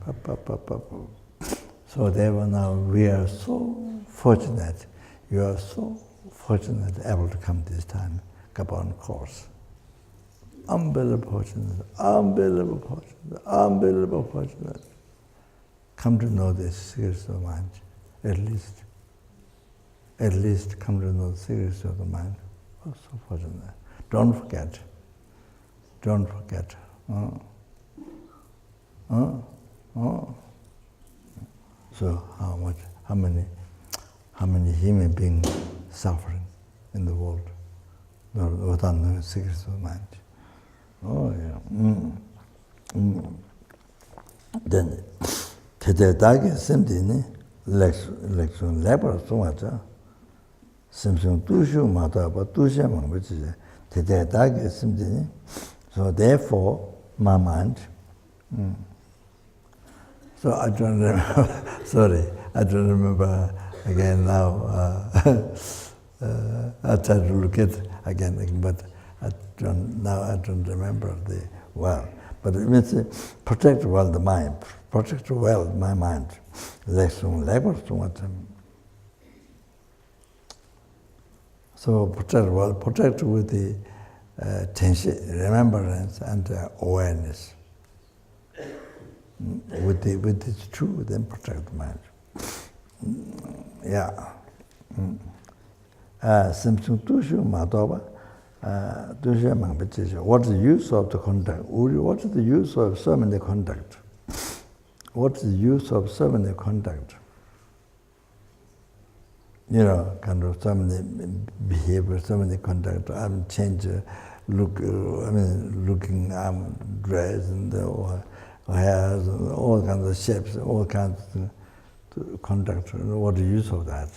So therefore now we are so fortunate. You are so fortunate able to come this time, Kopan course. Unbelievable fortunate, unbelievable fortunate, unbelievable fortunate. Come to know the secrets of the mind, at least. At least come to know the secrets of the mind. Oh, so fortunate. Don't forget. Don't forget. So how many human beings suffering in the world without knowing the secrets of the mind? Oh yeah. Then today simply election labor so much. Simpson tushu mata but tusha mangbechi. Today simply. So therefore my mind. So I don't remember. Sorry, I don't remember again now. I try to look at again, but I don't remember the well. But it means protect well the mind, protect well my mind. So protect with the tension, remembrance and awareness. With the truth, then protect the mind. Yeah. Simpson tushu matova. What is the use of the conduct? What is the use of ceremony conduct? What is the use of ceremony conduct? Kind of ceremony behavior, ceremony conduct. Change looking, dress and hairs, and all kinds of shapes, all kinds of conduct. What is the use of that?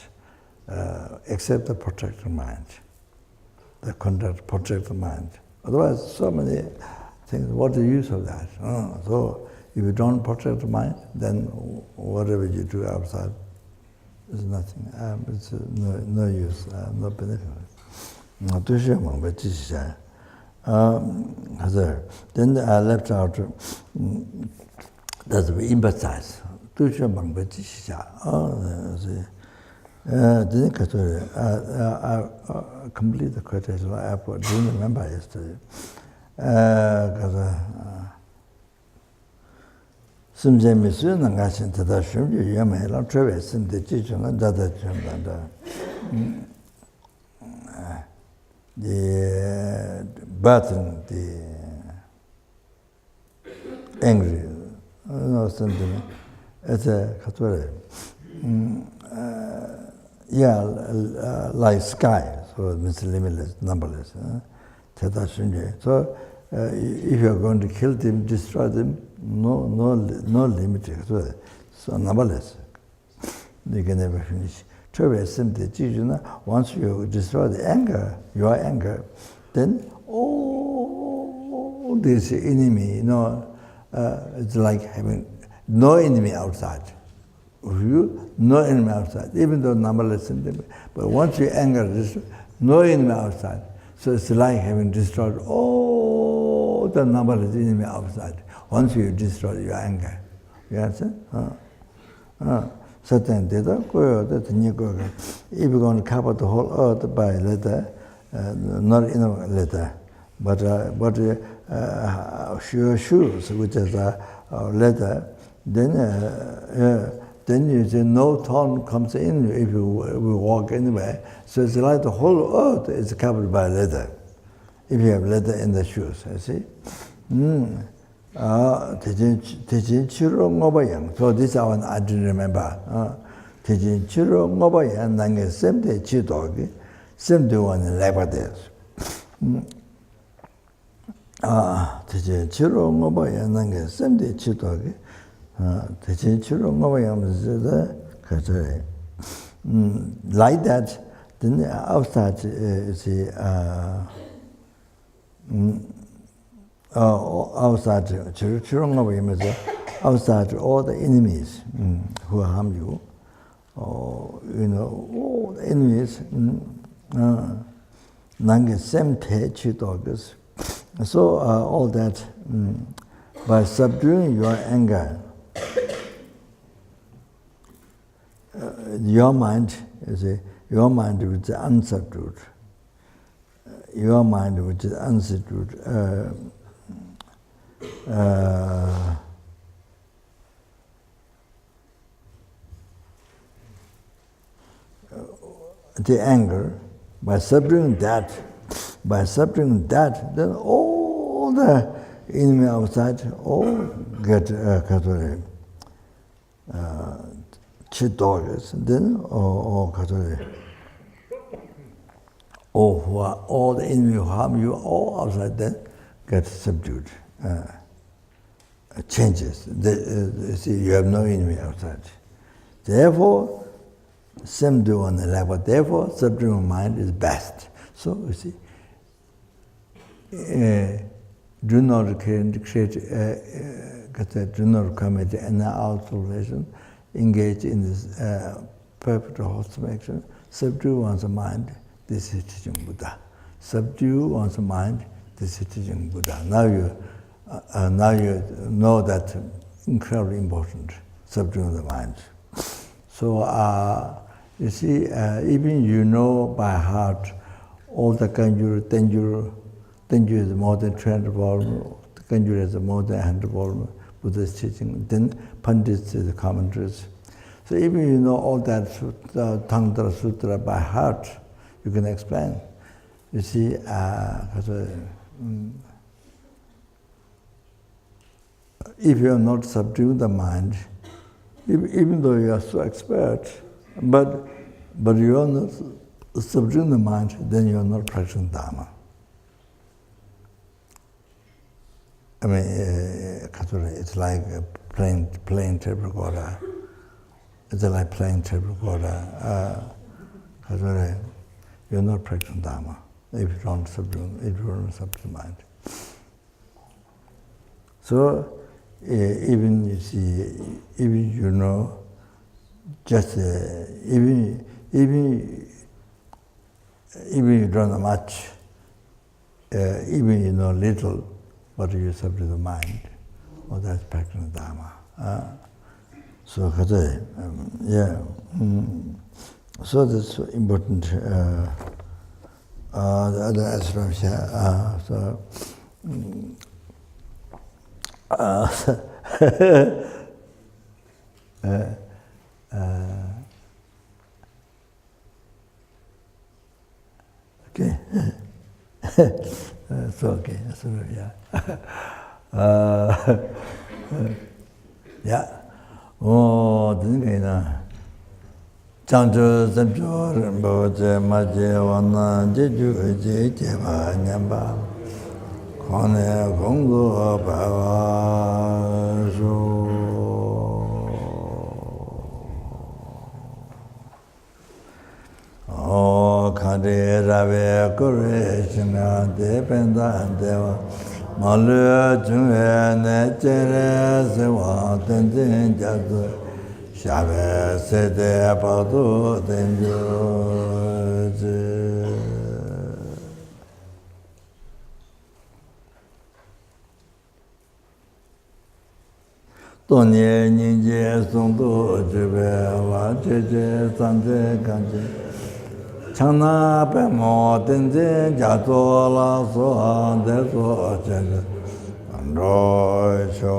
Except the protect the mind. The conduct protect the mind. Otherwise, so many things. What is the use of that? So, if you don't protect the mind, then whatever you do outside is nothing. It's no use, no benefit. Then I left out. That's we emphasize. Didn't I complete the quotation I didn't remember yesterday. Simjemi Sunan Gashin Tada Shimju Yamela Travis in the teaching and Dada the button, the angry, something. It's a Kature. Like sky, so it means limitless, numberless. So if you are going to kill them, destroy them, no limit. So numberless. You can never finish. Once you destroy the anger, your anger, then all this enemy, it's like having no enemy outside. You, no enemy outside, even though numberless enemy. But once you anger, no enemy outside. So it's like having destroyed all the numberless enemy outside. Once you destroy your anger. You understand? Certain data, if you're going to cover the whole earth by letter, not in a letter, but shoes, which is a letter, then you say no tone comes in if you walk anywhere. So it's like the whole earth is covered by leather. If you have leather in the shoes, you see. So this one I didn't remember. Same day one in Labor Days. Like that, then outside outside all the enemies who harm you, all the enemies, nange same te chi dogs. So all that, by subduing your anger, your mind is your mind which is unsubdued. Your mind which is unsubdued. The anger, by subduing that, then all the enemy outside all get dogs, then all the enemy who harm you, all outside then get subdued. Changes. See, you have no enemy outside. Therefore, same do on the level. Therefore, subduing mind is best. So you see, do not do not commit any alteration. Engage in this perfect wholesome action. Subdue one's mind. This is teaching Buddha. Subdue one's mind. This is teaching Buddha. Now you know that incredibly important. Subduing the mind. So you see, even you know by heart all the kanjur, tenjur is more than 300 volume, kanjur is more than 100 volume, Buddha's teaching, then Pandits is the commentaries. So even you know all that tantra sutra by heart, you can explain. You see, if you are not subduing the mind, even though you are so expert, but you are not subduing the mind, then you are not practicing Dharma. I mean, it's like playing tape recorder. It's like playing tape recorder. You're not practicing Dharma if you don't subdue the mind. So, even you see, even you know, just even you don't know much, even you know little, but you subdue the mind. Well, that's practicing Dharma. So, so that's important. The other ashrams here. Okay. It's okay. So, yeah. Yeah. Oh, didn't Chanchu Samchu Rinpoche Maje Wana Jeju Eje Jeba Nyamba Kone Kongo Bawa Shu O Kade Rave Kore Shina Dependa Deva Malu Jungwe Ne Chere Sewa Tenzin Jadu Shabe Sede Padu Tenjuji Donye Ninje Songdo Jibe Wa Jeje Sanje Kanje Chana Pemo Tenzin Jato La So Ande So Chen Andro Cho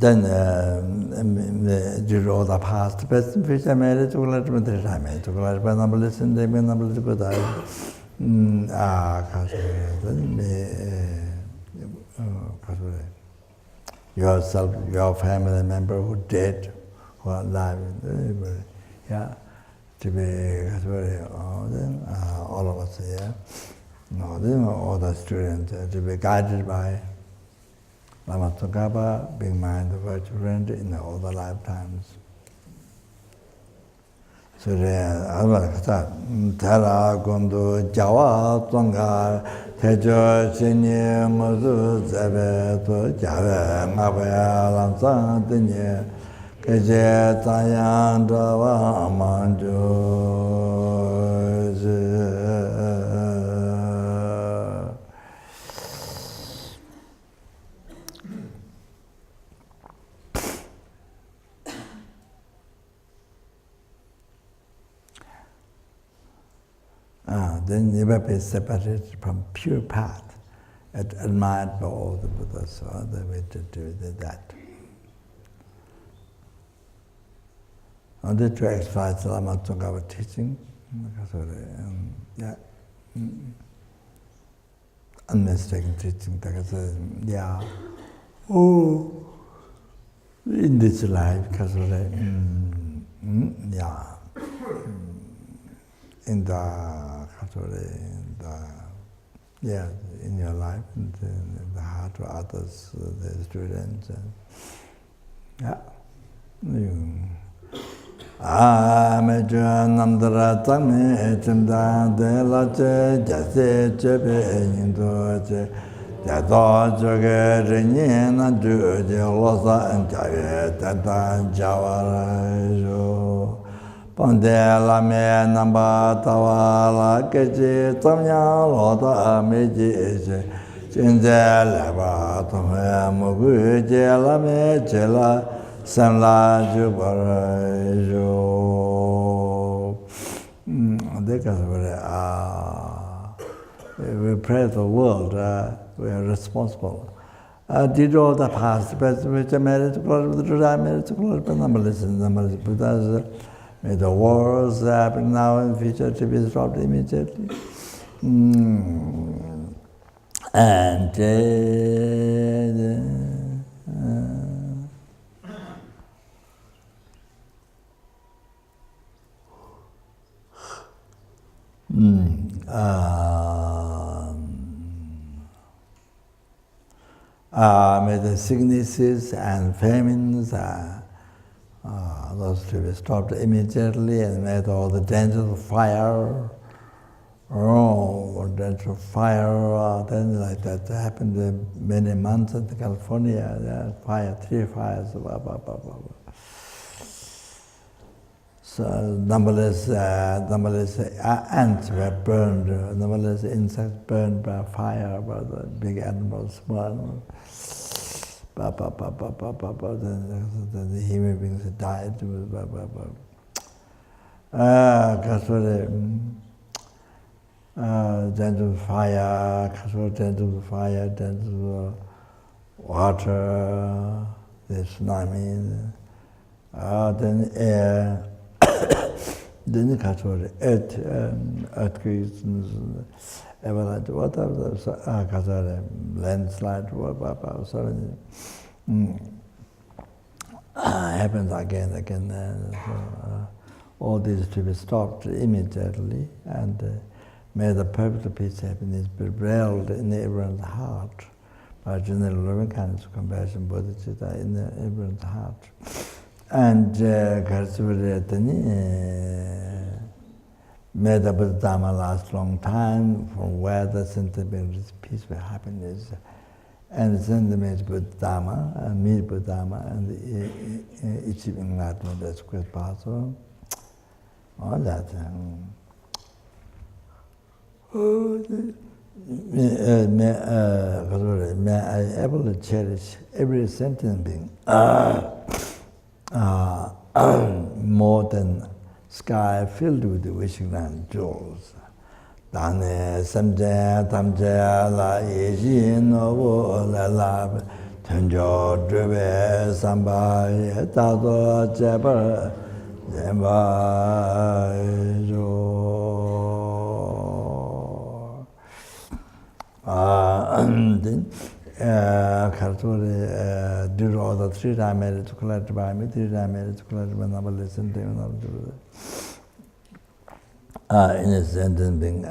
Then you all the past, best fish I made it to let me to let me listen, they may not listen, but yourself, your family member who dead, who are alive, yeah, to be then all of us here, then all the students to be guided by Lama Tsongkhapa, being mind the virtue friend in all the lifetimes. So Tara Gondo Jawa Tonga Tejo Shinye Mozu Zebe to Jave Mabe Lansan Dinye Keje Tayan Dawa Manjo then never be separated from pure path, admired by all the Buddhas. So the way to do that. Only to exercise Lama Tsongkhapa teaching, unmistaken teaching. In this life, in your life, in the heart of others, the students, Namdara Tame Chimda de la Jase Chepe Indoche Jado Joge Renina Juje Losa and Jave Tata Javarajo Pandela Me Namba Tawala Keji Tamya Lota Meji Chinze Leva Tome Mugu Jela Me Jela Samla Jubarajo. We pray the world, we are responsible. Did all the past, but which are married to close with the married to close, but numberless Buddhas. May the wars happen now and future to be stopped immediately. And may the sicknesses and famines, those to be stopped immediately, and may all the dangers of fire, danger of fire, things like that happened many months in California. Fire, 3 fires, blah, blah, blah, blah. So numberless ants were burned, numberless insects burned by fire, by the big animals, small animals. Then the human beings died. Danger of fire, danger of fire, danger of water, the tsunami, then air. Then the earthquakes, avalanche, whatever, landslide, happens again. All these to be stopped immediately, and may the perfect peace, happiness be revealed in everyone's heart by general loving kindness, compassion, bodhichitta in everyone's heart. And may the Buddha Dharma last long time, from where the sentiment is peaceful happiness, and sentiment Buddha Dharma, and meet Buddha Dharma, and achieve enlightenment as quick as possible. All that. May I able to cherish every sentient being. More than sky filled with wishing and jewels. Dane samje tamje la yeji no la la tenjo drebe samba tado jeba jeba jo. Did all the 3 times married to collect by me, 3 times married to collect by number listen to in a sentence being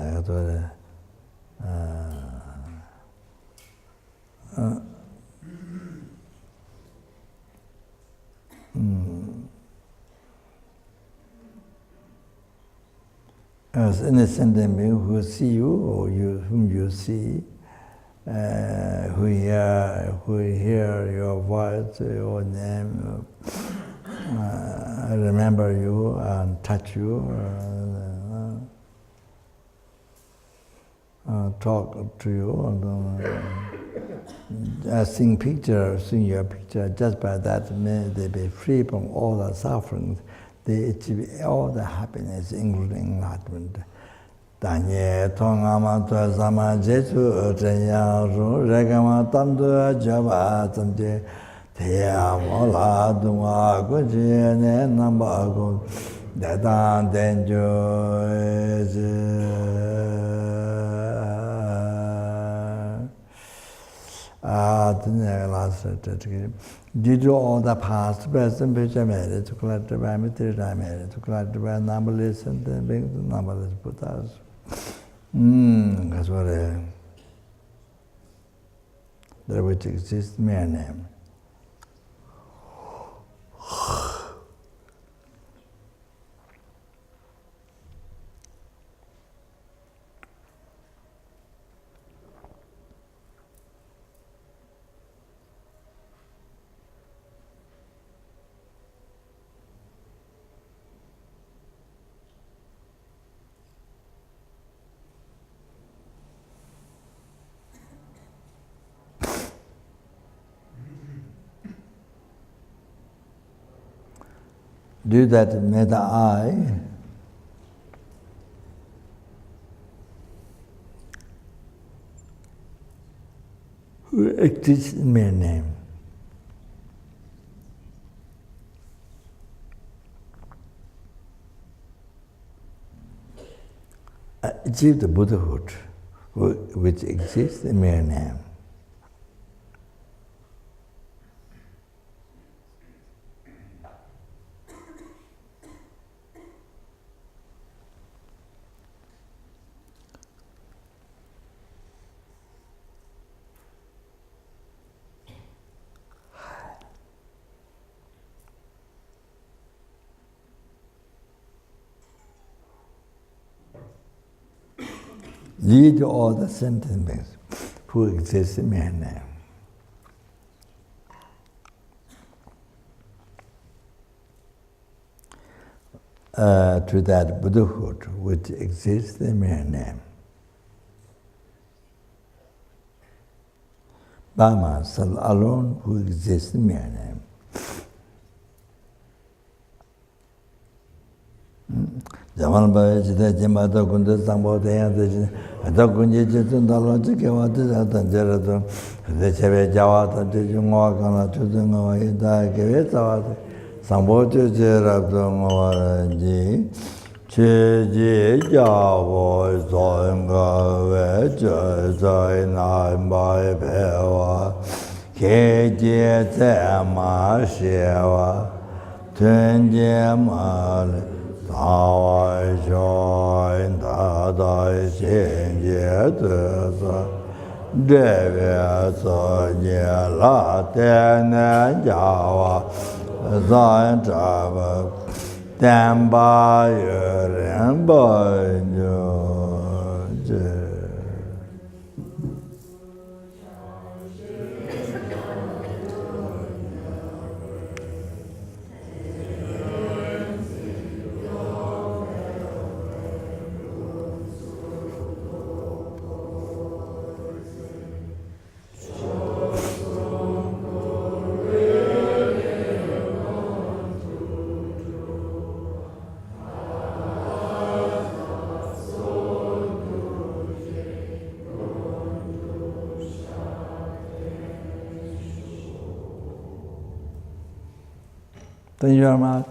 as innocent being who see you or whom you see, who hear your voice, your name, remember you and touch you, talk to you, and sing your picture. Just by that, may they be free from all the sufferings. They achieve all the happiness, including enlightenment. Danye tongama to sama jesu tenya ru regama tamdu java tamje teya mola dunga guji ne namba gu dedan denjo due to all the past, present, future marriage, to collect by material marriage, to collect by numberless and then bring the numberless Buddhas. That's what that which exists mere name. Do that meta I who exists in mere name. Achieve the Buddhahood which exists in mere name. Lead all the sentient beings who exist in mere name. To that Buddhahood which exists in mere name. Dharma alone who exists in mere name. Jaman Bhava Chita Jimba Kundu Sangpo Tenya Tachin Ata Kunji Chitun Talon Chikewa Tisa Tanjara Tun Hide Chebe Jawa Tanchi Chungwa Kana Chutun Ngawa Hita Kewe Tsawa Sangpo Chuchi Rabdu Ngawa Ranji Chuchi Jawa Zonga We Choi Choi Nai Mbai Pewa Keji Tsema Shewa Tunji Mali Tawai Shoin Tadai Shenje Tesa Dewe Sonye La Tene Jawa Zain Chava Tenpa Yurin Banyo Je Thank you very much.